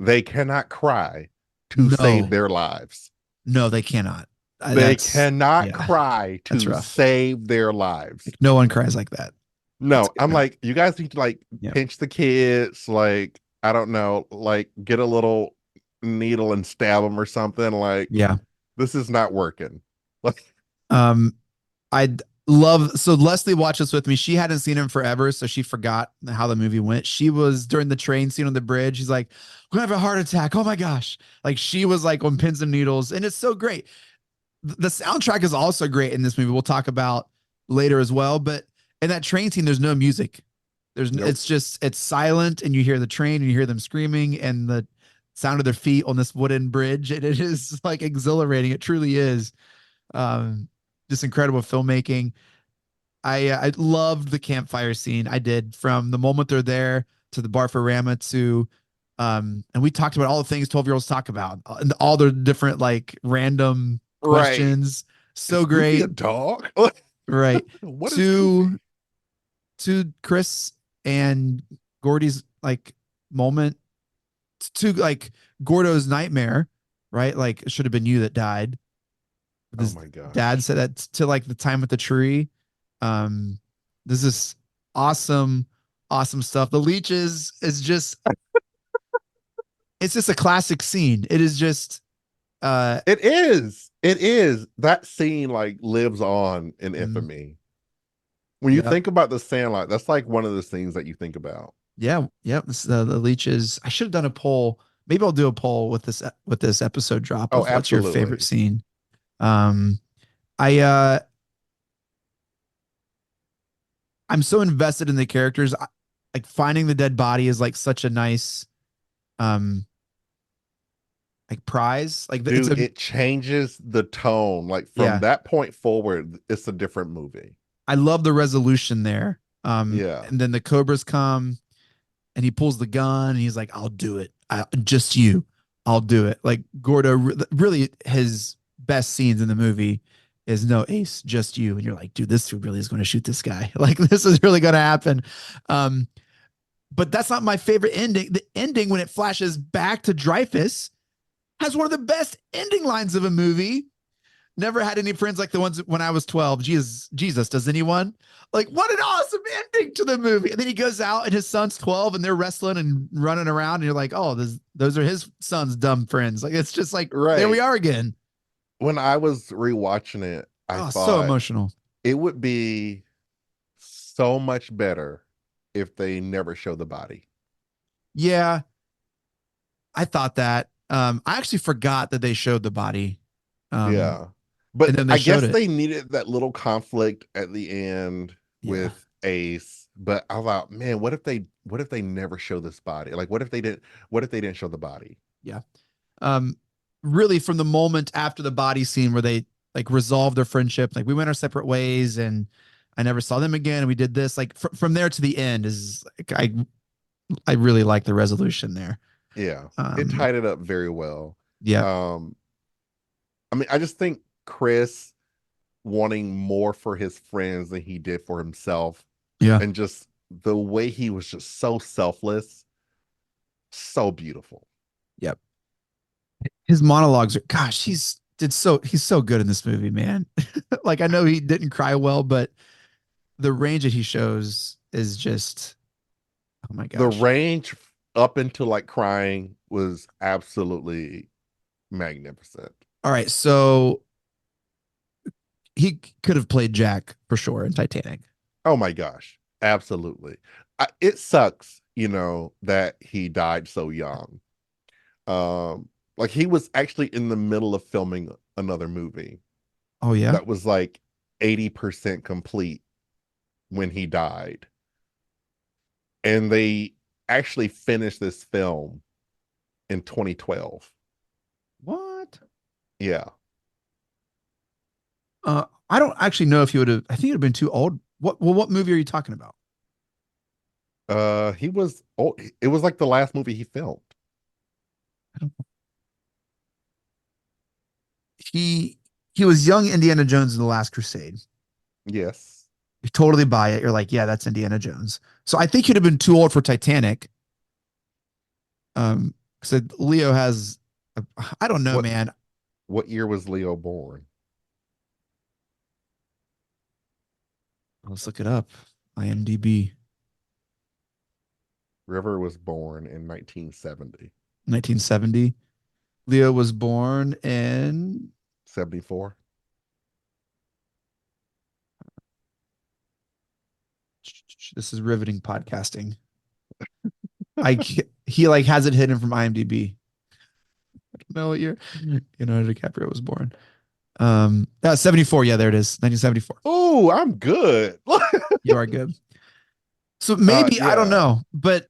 they cannot cry to No. save their lives. No, they cannot. They That's cannot yeah, cry that's to rough. save their lives. Like no one cries like that. That's No, I'm good. like, you guys need to like Yeah. pinch the kids, like, I don't know, like get a little needle and stab them or something. Like, Yeah. this is not working. Like, Um, I love so Leslie watched this with me. She hadn't seen him forever, so she forgot how the movie went. She was during the train scene on the bridge. She's like, "We're gonna have a heart attack." Oh my gosh! Like she was like on pins and needles, and it's so great. The soundtrack is also great in this movie. We'll talk about later as well. But in that train scene, there's no music. nope. It's just it's silent, and you hear the train, and you hear them screaming, and the sound of their feet on this wooden bridge, and it is like exhilarating. It truly is. Um, just incredible filmmaking. I loved the campfire scene. I did from the moment they're there to the Barfarama to and we talked about all the things 12-year-olds talk about and all the different like random Right. questions. So Is Goofy a great. dog? Right. What is Goofy? To Chris and Gordy's like moment to like Gordo's nightmare, right? Like it should have been you that died. Oh His my dad gosh. said that to like the time with the tree. Um, this is awesome, awesome stuff. The leeches is just it's just a classic scene. It is just uh It is. It is. That scene like lives on in mm, infamy. When you yeah. think about the Sandlot, that's like one of those things that you think about. Yeah, yeah. The leeches. I should have done a poll. Maybe I'll do a poll with this episode drop Oh, of what's your favorite absolutely. scene. Um I I'm so invested in the characters. Like finding the dead body is like such a nice um like prize. Like it's Dude, a it changes the tone. Like from yeah. that point forward, it's a different movie. I love the resolution there. Yeah. And then the cobras come and he pulls the gun and he's like, "I'll do it. Just you. I'll do it." Like Gordo, really, his best scenes in the movie is no Ace, just you, and you're like, "Dude, this dude really is going to shoot this guy. Like this is really going to happen." Um, but that's not my favorite ending. The ending when it flashes back to Dreyfus has one of the best ending lines of a movie. Never had any friends like the ones when I was 12. Jesus, does anyone? Like, what an awesome ending to the movie. And then he goes out and his son's 12 and they're wrestling and running around. And you're like, oh, those are his son's dumb friends. Like, it's just like, there we Right. are again. When I was rewatching it, I Oh, so thought emotional. it would be so much better if they never show the body. Yeah, I thought that. I actually forgot that they showed the body. Um, Yeah. and But then they I showed guess it. they needed that little conflict at the end Yeah. with Ace. But I thought, man, what if they never show this body? Like what if they didn't show the body? Yeah. Um, really from the moment after the body scene where they like resolved their friendship, like we went our separate ways and I never saw them again. And we did this like from there to the end is like, I really like the resolution there. Yeah. It Um, tied it up very well. yeah, Um, I mean, I just think Chris wanting more for his friends than he did for himself, yeah, and just the way he was just so selfless, so beautiful. yep. His monologues are, gosh, he's so good in this movie, man. Like I know he didn't cry well, but the range that he shows is just, oh my The gosh. range up into like crying was absolutely magnificent. All right, so he could have played Jack for sure in Titanic. Oh my gosh, absolutely. It sucks, that he died so young. Like he was actually in the middle of filming another movie Oh yeah. that was like 80% complete when he died. And they actually finished this film in 2012. What? Yeah. I don't actually know if he would have. I think he'd have been too old. What movie are you talking about? He was old. It was like the last movie he filmed. I don't. He he was young Indiana Jones in the Last Crusade. Yes. You totally buy it. You're like, yeah, that's Indiana Jones. So I think he'd have been too old for Titanic. Because Leo has, I don't know, What man. what year was Leo born? Let's look it up. IMDb. River was born in 1970. 1970. Leo was born in 74. This is riveting podcasting. He like has it hidden from IMDb. I don't know what year Leonardo DiCaprio was born. 74. Yeah, there it is. 1974. Oh, I'm good. You are good. So maybe I don't yeah. know, but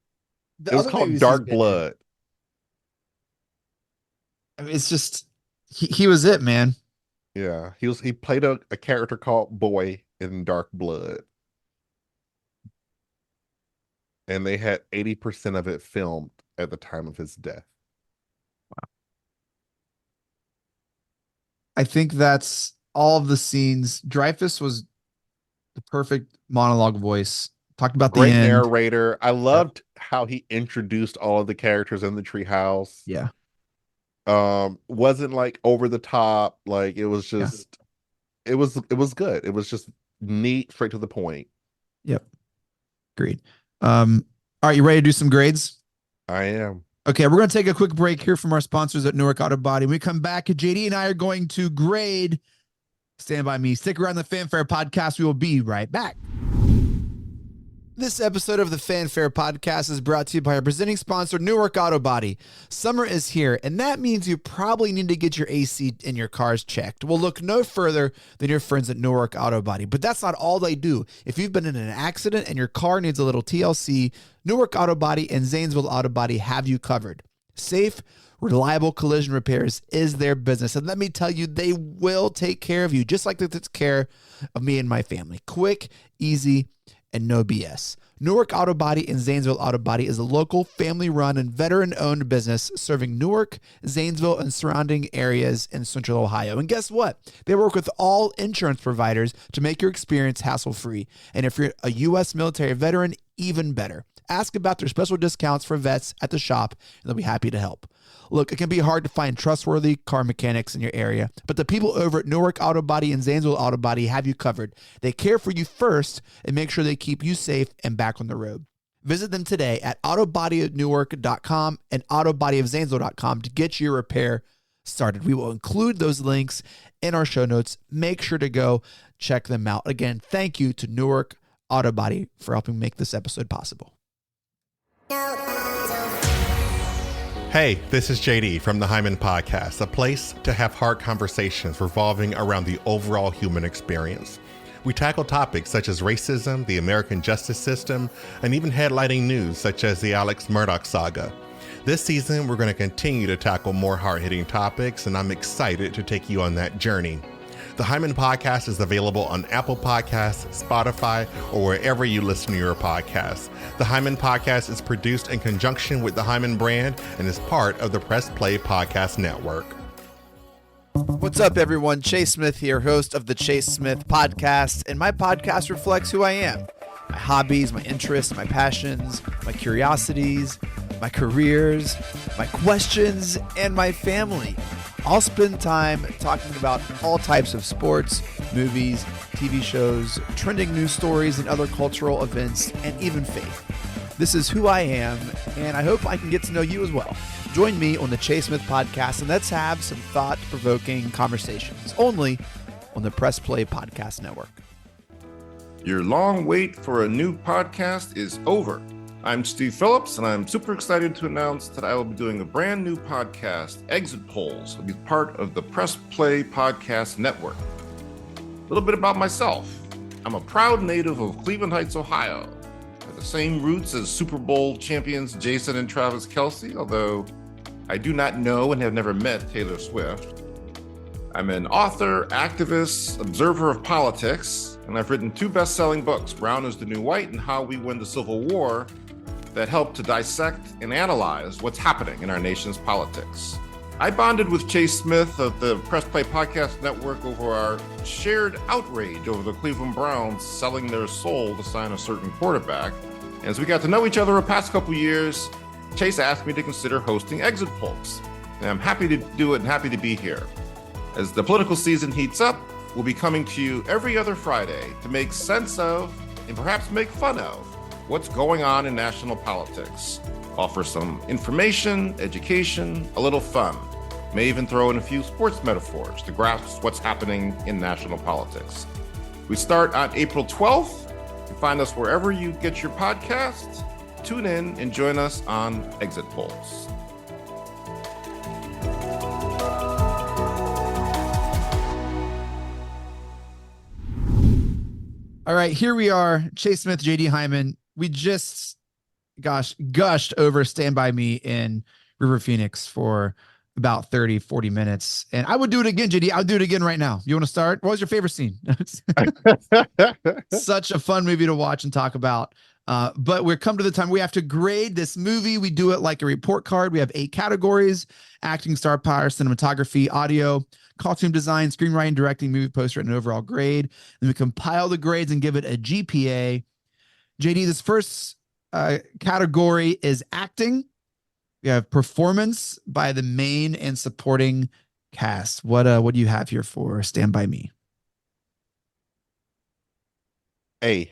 It was called Dark Blood. I mean, it's just he was it, man. Yeah, he played a character called Boy in Dark Blood. And they had 80% of it filmed at the time of his death. I think that's all of the scenes. Dreyfuss was the perfect monologue voice. Talked about Great the end. narrator. I loved how he introduced all of the characters in the treehouse. Yeah. Wasn't like over the top. Like it was just it was good. It was just neat, straight to the point. Yep. Agreed. All right, you ready to do some grades? I am. Okay, we're going to take a quick break here from our sponsors at Newark AutoBody. When we come back, JD and I are going to grade. Stand by me. Stick around the Fanfare Podcast. We will be right back. This episode of the Fanfare Podcast is brought to you by our presenting sponsor, Newark AutoBody. Summer is here, and that means you probably need to get your AC in your cars checked. Well, look no further than your friends at Newark AutoBody. But that's not all they do. If you've been in an accident and your car needs a little TLC, Newark AutoBody and Zanesville AutoBody have you covered. Safe, reliable collision repairs is their business. And let me tell you, they will take care of you, just like they took care of me and my family. Quick, easy, and no BS. Newark AutoBody and Zanesville AutoBody is a local, family-run, and veteran-owned business serving Newark, Zanesville, and surrounding areas in Central Ohio. And guess what? They work with all insurance providers to make your experience hassle-free. And if you're a U.S. military veteran, even better. Ask about their special discounts for vets at the shop, and they'll be happy to help. Look, it can be hard to find trustworthy car mechanics in your area, but the people over at Newark AutoBody and Zanesville AutoBody have you covered. They care for you first and make sure they keep you safe and back on the road. Visit them today at autobodyofnewark.com and autobodyofzanesville.com to get your repair started. We will include those links in our show notes. Make sure to go check them out. Again, thank you to Newark AutoBody for helping make this episode possible. Hey, this is JD from the Hyman Podcast, a place to have hard conversations revolving around the overall human experience. We tackle topics such as racism, the American justice system, and even headlining news such as the Alex Murdaugh saga. This season, we're going to continue to tackle more hard-hitting topics, and I'm excited to take you on that journey. The Hyman Podcast is available on Apple Podcasts, Spotify, or wherever you listen to your podcasts. The Hyman Podcast is produced in conjunction with the Hyman brand and is part of the Press Play Podcast Network. What's up, everyone? Chase Smith here, host of the Chase Smith Podcast, and my podcast reflects who I am. My hobbies, my interests, my passions, my curiosities, my careers, my questions, and my family. I'll spend time talking about all types of sports, movies, TV shows, trending news stories, and other cultural events, and even faith. This is who I am, and I hope I can get to know you as well. Join me on the Chase Smith Podcast, and let's have some thought-provoking conversations, only on the Press Play Podcast Network. Your long wait for a new podcast is over. I'm Steve Phillips, and I'm super excited to announce that I will be doing a brand new podcast, Exit Polls. It'll be part of the Press Play Podcast Network. A little bit about myself. I'm a proud native of Cleveland Heights, Ohio. I have the same roots as Super Bowl champions Jason and Travis Kelce, although I do not know and have never met Taylor Swift. I'm an author, activist, observer of politics, and I've written 2 best-selling books, Brown is the New White and How We Win the Civil War, that help to dissect and analyze what's happening in our nation's politics. I bonded with Chase Smith of the Press Play Podcast Network over our shared outrage over the Cleveland Browns selling their soul to sign a certain quarterback. And as we got to know each other the past couple years, Chase asked me to consider hosting Exit Polls. And I'm happy to do it and happy to be here. As the political season heats up, will be coming to you every other Friday to make sense of and perhaps make fun of what's going on in national politics. Offer some information, education, a little fun. May even throw in a few sports metaphors to grasp what's happening in national politics. We start on April 12th. You can find us wherever you get your podcasts. Tune in and join us on Exit Polls. All right, here we are. Chase Smith, JD Hyman. We just, gushed over Stand By Me in River Phoenix for about 30, 40 minutes. And I would do it again, JD. I'll do it again right now. You want to start? What was your favorite scene? Such a fun movie to watch and talk about. But we're come to the time we have to grade this movie. We do it like a report card. We have 8 categories: acting, star power, cinematography, audio, costume design, screenwriting, directing, movie poster, and an overall grade. And we compile the grades and give it a GPA. JD, this first category is acting. We have performance by the main and supporting cast. What do you have here for Stand By Me? A.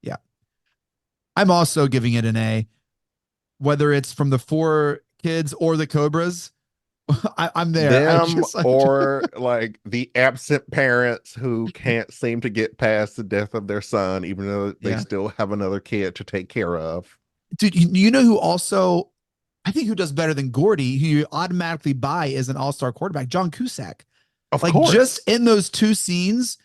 Yeah. I'm also giving it an A. Whether it's from the 4 kids or the Cobras, I'm there. Them or like the absent parents who can't seem to get past the death of their son, even though they still have another kid to take care of. Dude, you know who also, I think, who does better than Gordy, who you automatically buy as an all-star quarterback? John Cusack. Of like course. Just in those 2 scenes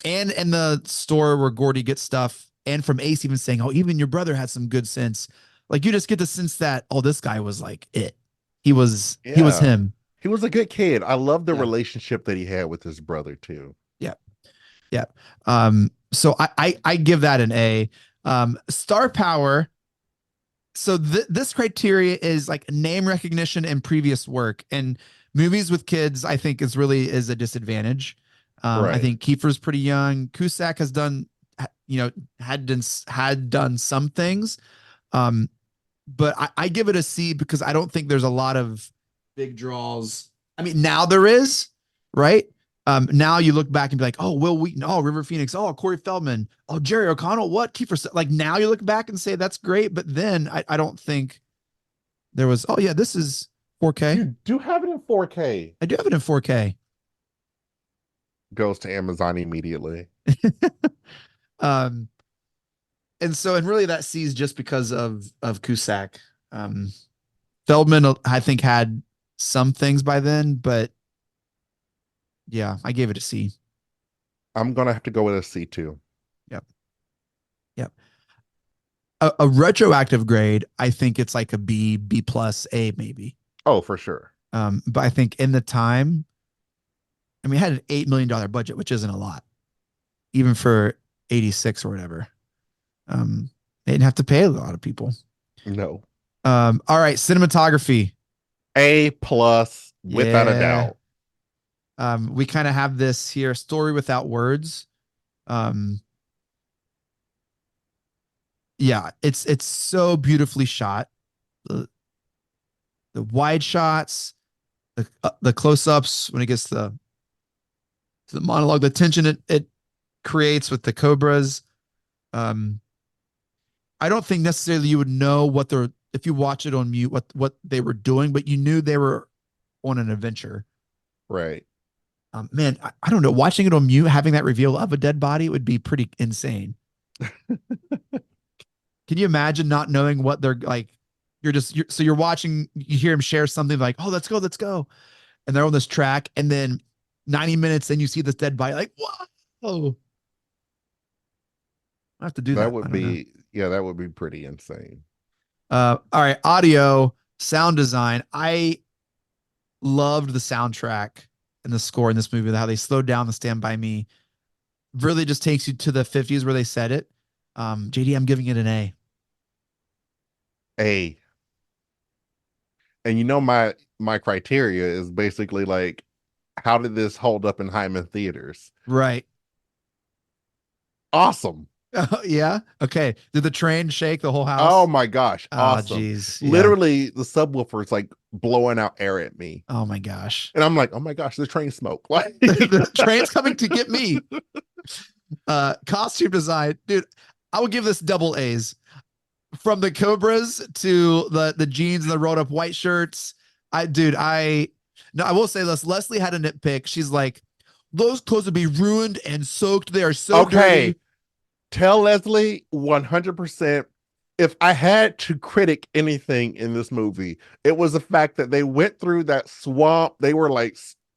and in the store where Gordy gets stuff, and from Ace even saying, oh, even your brother had some good sense. Like, you just get the sense that, oh, this guy was like it. He was him. He was a good kid. I love the relationship that he had with his brother too. Yeah. Yeah. So I give that an A. Star power. So this criteria is like name recognition and previous work, and movies with kids, I think, is a disadvantage. Right. I think Kiefer's pretty young. Cusack has done, had done some things. But I give it a C because I don't think there's a lot of big draws. I mean, now there is, right? Now you look back and be like, oh, Will Wheaton, oh, River Phoenix, oh, Corey Feldman, oh, Jerry O'Connell, what? Kiefer, like, now you look back and say that's great, but then I don't think there was, oh yeah, this is 4K. You do have it in 4K. I do have it in 4K. Goes to Amazon immediately. And really that C is just because of Cusack. Feldman, I think, had some things by then, but yeah, I gave it a C. I'm gonna have to go with a C too. Yep. A retroactive grade, I think it's like a B plus, A maybe. Oh, for sure. But I think in the time, I mean, it had an $8 million budget, which isn't a lot, even for 86 or whatever. They didn't have to pay a lot of people. No. All right, cinematography. A plus, without a doubt. We kind of have this here, story without words. Yeah, it's so beautifully shot. The wide shots, the close-ups when it gets to the monologue, the tension it creates with the Cobras. I don't think necessarily you would know if you watch it on mute, what they were doing, but you knew they were on an adventure. Right. Man, I don't know. Watching it on mute, having that reveal of a dead body would be pretty insane. Can you imagine not knowing what they're like? You're watching, you hear him share something like, oh, let's go. And they're on this track. And then 90 minutes, then you see this dead body, like, whoa. I have to do that. That would be pretty insane. All right. Audio, sound design. I loved the soundtrack and the score in this movie, how they slowed down the Stand By Me. Really just takes you to the 50s where they said it. JD, I'm giving it an A. A. And my criteria is basically like, how did this hold up in Hyman theaters? Right. Awesome. Oh, yeah. Okay. Did the train shake the whole Oh house? my gosh, Oh, awesome. geez. Yeah. Literally, the subwoofer is like blowing out air at me. Oh my gosh. And I'm like, oh my gosh, the train smoke. Like, The train's coming to get me. Costume design, dude. I would give this double A's. From the Cobras to the jeans and the rolled up white shirts. I will say this. Leslie had a nitpick. She's like, those clothes would be ruined and soaked. They are so okay, dirty. tell Leslie 100%. If I had to critic anything in this movie, it was the fact that they went through that swamp. They were like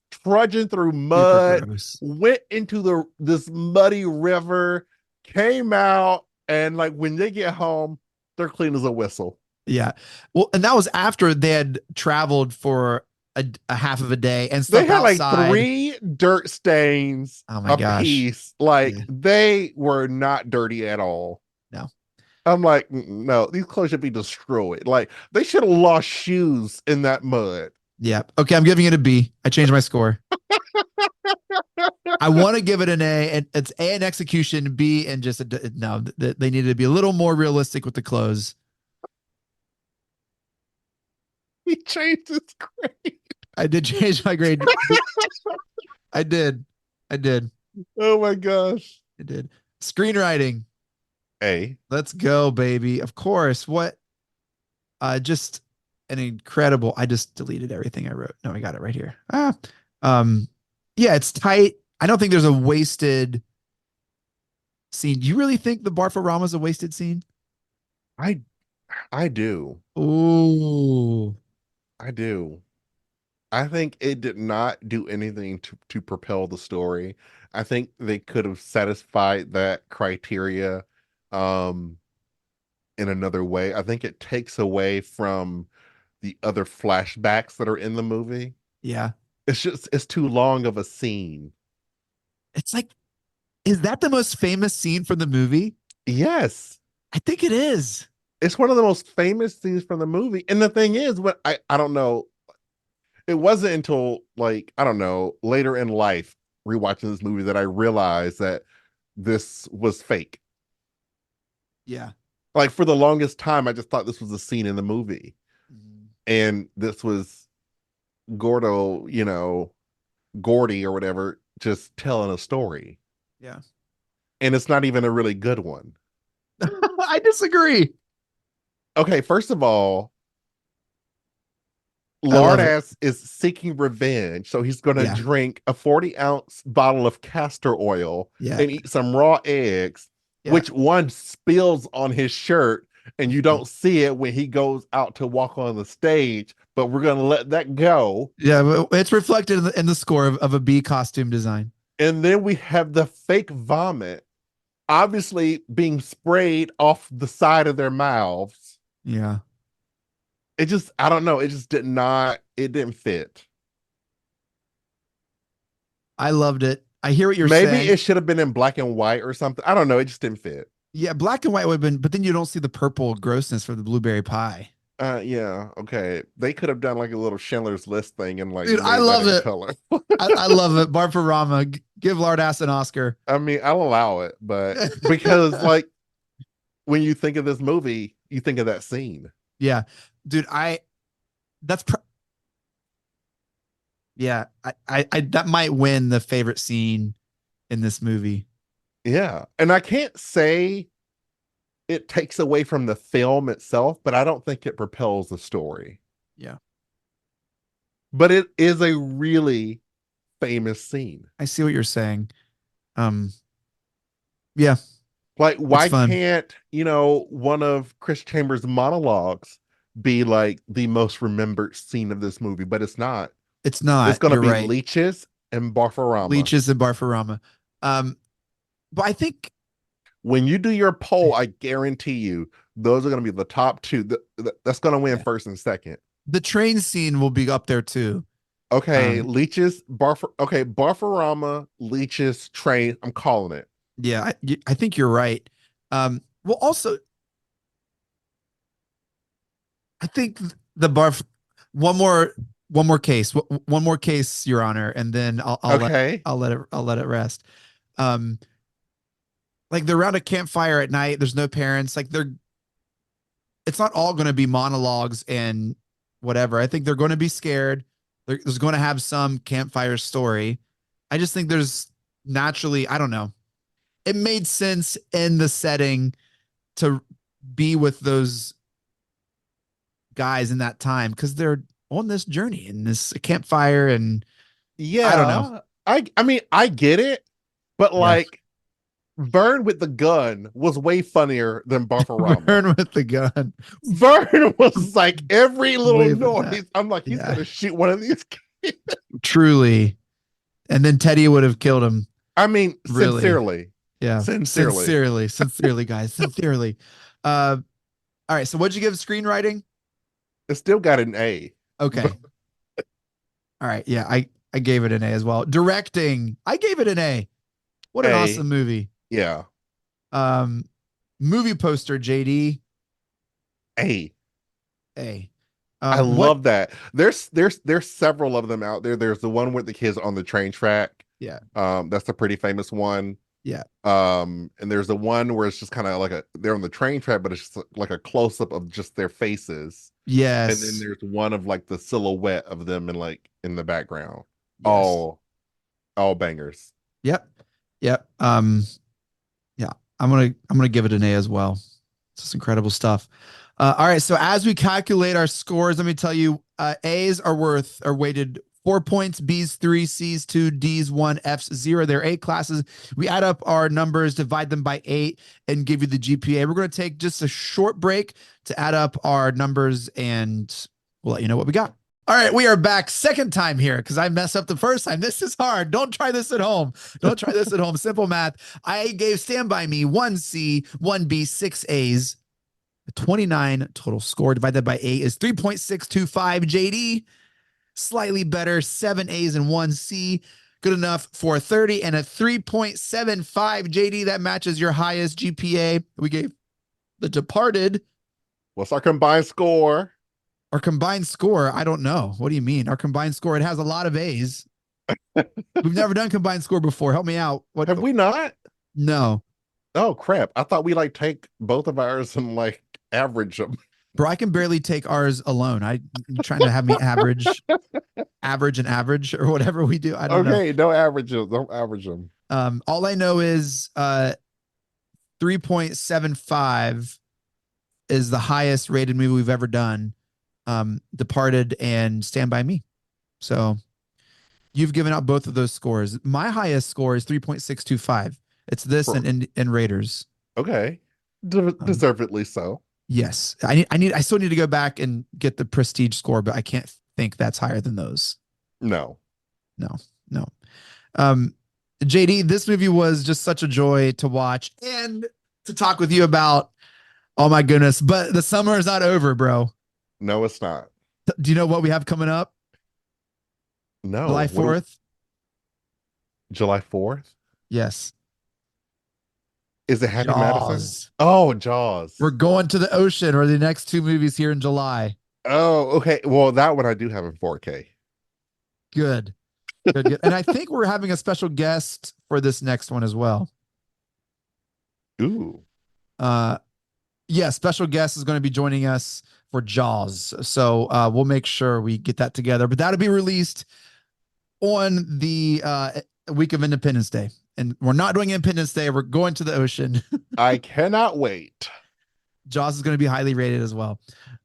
trudging through Super mud, gross. went into this muddy river, came out, and like when they get home, they're clean as a whistle. Yeah. Well, and that was after they had traveled for a half of a day and They stuff had like outside. 3 dirt stains Oh my a gosh. piece. Like Yeah. they were not dirty at all. No. I'm like, no, these clothes should be destroyed. Like they should have lost shoes in that mud. Yeah. Okay. I'm giving it a B. I changed my score. I want to give it an A, and it's A in execution, B and just no. They needed to be a little more realistic with the clothes. He changed his grade. I did change my grade. I did. I did. Oh my gosh. I did. Screenwriting. A. Let's go, baby. Of course. What? Just an incredible. I just deleted everything I wrote. No, I got it right here. Yeah, it's tight. I don't think there's a wasted scene. Do you really think the Barfarama's a wasted scene? I do. Oh, I do. I think it did not do anything to propel the story. I think they could have satisfied that criteria um in another way. I think it takes away from the other flashbacks that are in the movie. yeah. It's too long of a scene. It's like, is that the most famous scene from the movie? Yes. I think it is. It's one of the most famous scenes from the movie. And the thing is, what I don't know, it wasn't until like, I don't know, later in life, rewatching this movie that I realized that this was fake. Yeah. Like for the longest time, I just thought this was a scene in the movie. And this was Gordo, Gordy or whatever, just telling a story. Yeah. And it's not even a really good one. I disagree. Okay, first of all, I love it. Lardass is seeking revenge, so he's going to Yeah. drink a 40-ounce bottle of castor oil Yeah. and eat some raw eggs, Yeah. which one spills on his shirt, and you don't see it when he goes out to walk on the stage, but we're going to let that go. Yeah, but it's reflected in the score of a B costume design. And then we have the fake vomit, obviously being sprayed off the side of their mouths. Yeah. It just, I don't know. It just it didn't fit. I loved it. I hear what you're saying. Maybe it should have been in black and white or something. I don't know. It just didn't fit. Yeah, black and white would have been, but then you don't see the purple grossness for the blueberry pie. Yeah, okay. They could have done like a little Schindler's List thing and like, Dude, I made love that in it. color. I love it. Barfarama, give Lardass an Oscar. I mean, I'll allow it, but because like when you think of this movie, you think of that scene. Yeah, dude, yeah, I that might win the favorite scene in this movie. Yeah. And I can't say it takes away from the film itself, but I don't think it propels the story. Yeah. But it is a really famous scene. I see what you're saying. Yeah. Like, why fun. can't, one of Chris Chambers' monologues be like the most remembered scene of this movie? But it's not. It's not. It's going to You're be right. Leeches and Barfarama. Leeches and Barfarama. But I think when you do your poll, I guarantee you those are going to be the top two. That's going to win first and second. the train scene will be up there too. Okay, Leeches, Barfarama, Leeches, train. I'm calling it. Yeah, I think you're right. Well, also, I think the barf. One more case. One more case, Your Honor, and then I'll let it rest. like they're around a campfire at night. There's no parents. Like it's not all going to be monologues and whatever. I think they're going to be scared. There's going to have some campfire story. I just think there's naturally, I don't know. It made sense in the setting to be with those guys in that time because they're on this journey in this campfire, and I don't know. Yeah. I mean, I get it, but Yeah. like Vern with the gun was way funnier than Barfarama. Burn with the gun. Vern was like every little Waving noise. that. I'm like, he's Yeah. gonna shoot one of these kids. Truly. And then Teddy would have killed him. I mean, Really. sincerely. Yeah. Sincerely, guys. Sincerely. All right. So what'd you give screenwriting? It still got an A. Okay. All right. Yeah. I gave it an A as well. Directing. I gave it an A. What an A. awesome movie. Yeah. Movie poster, JD. A. A. I love that. There's several of them out there. There's the one with the kids on the train track. Yeah. That's a pretty famous one. Yeah. And there's the one where it's just kind of like they're on the train track, but it's just like a close up of just their faces. Yes. And then there's one of like the silhouette of them in the background. Yes. All bangers. Yep. Yeah. I'm gonna give it an A as well. It's just incredible stuff. All right. So as we calculate our scores, let me tell you, A's are weighted 4 points, B's 3, C's 2, D's 1, F's 0. They're A classes. We add up our numbers, divide them by 8, and give you the GPA. We're going to take just a short break to add up our numbers, and we'll let you know what we got. All right, we are back second time here because I messed up the first time. This is hard. Don't try this at home. Don't try this at home. Simple math. I gave Stand By Me 1 C, 1 B, 6 A's. 29 total score divided that by 8 is 3.625. JD, slightly better, 7 A's and 1 C. Good enough for a 30 and a 3.75. JD, that matches your highest GPA. We gave The Departed. What's our combined score? Our combined score, I don't know. What do you mean? Our combined score, it has a lot of A's. We've never done combined score before. Help me out. What Have we not? No. Oh crap. I thought we like take both of ours and like average them. Bro, I can barely take ours alone. You're trying to have me average or whatever we do. I don't know. Okay, no averages. Don't average them. All I know is 3.75 is the highest rated movie we've ever done. Departed and Stand By Me. So you've given out both of those scores. My highest score is 3.625. It's this and Raiders. Okay. Deservedly so. Yes. I still need to go back and get the prestige score, but I can't think that's higher than those. No. JD, this movie was just such a joy to watch and to talk with you about. Oh my goodness. But the summer is not over, bro. No, it's not. Do you know what we have coming up? No. July 4th? July 4th? Yes. Is it Happy Jaws. Madison? Oh, Jaws. We're going to the ocean or the next 2 movies here in July. Oh, okay. Well, that one I do have in 4K. Good. And I think we're having a special guest for this next one as well. Ooh. Yeah, special guest is going to be joining us for Jaws. So we'll make sure we get that together. But that'll be released on the week of Independence Day. And we're not doing Independence Day. We're going to the ocean. I cannot wait. Jaws is going to be highly rated as well.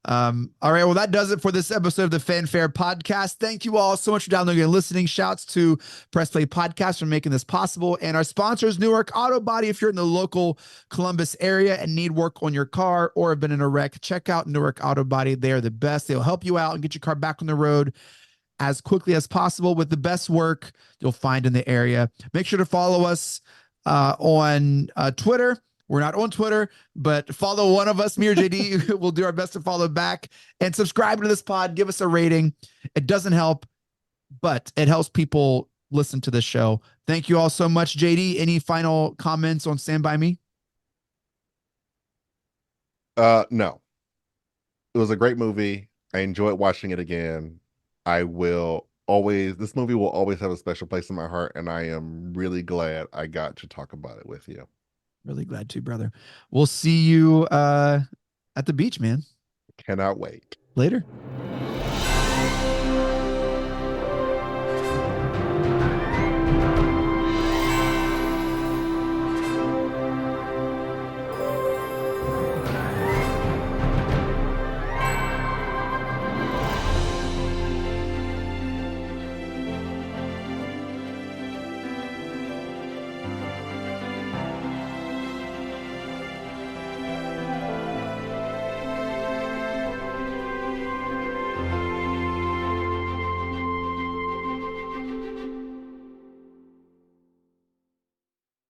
All right. Well, that does it for this episode of the Fanfare Podcast. Thank you all so much for downloading and listening. Shouts to Press Play Podcast for making this possible. And our sponsors, Newark AutoBody. If you're in the local Columbus area and need work on your car or have been in a wreck, check out Newark AutoBody. They are the best. They'll help you out and get your car back on the road as quickly as possible with the best work you'll find in the area. Make sure to follow us on Twitter. We're not on Twitter, but follow one of us, me or JD. We'll do our best to follow back and subscribe to this pod. Give us a rating. It doesn't help, but it helps people listen to this show. Thank you all so much. JD, any final comments on Stand By Me? No. It was a great movie. I enjoyed watching it again. This movie will always have a special place in my heart, and I am really glad I got to talk about it with you. Really glad to, brother. We'll see you at the beach, man. Cannot wait. Later.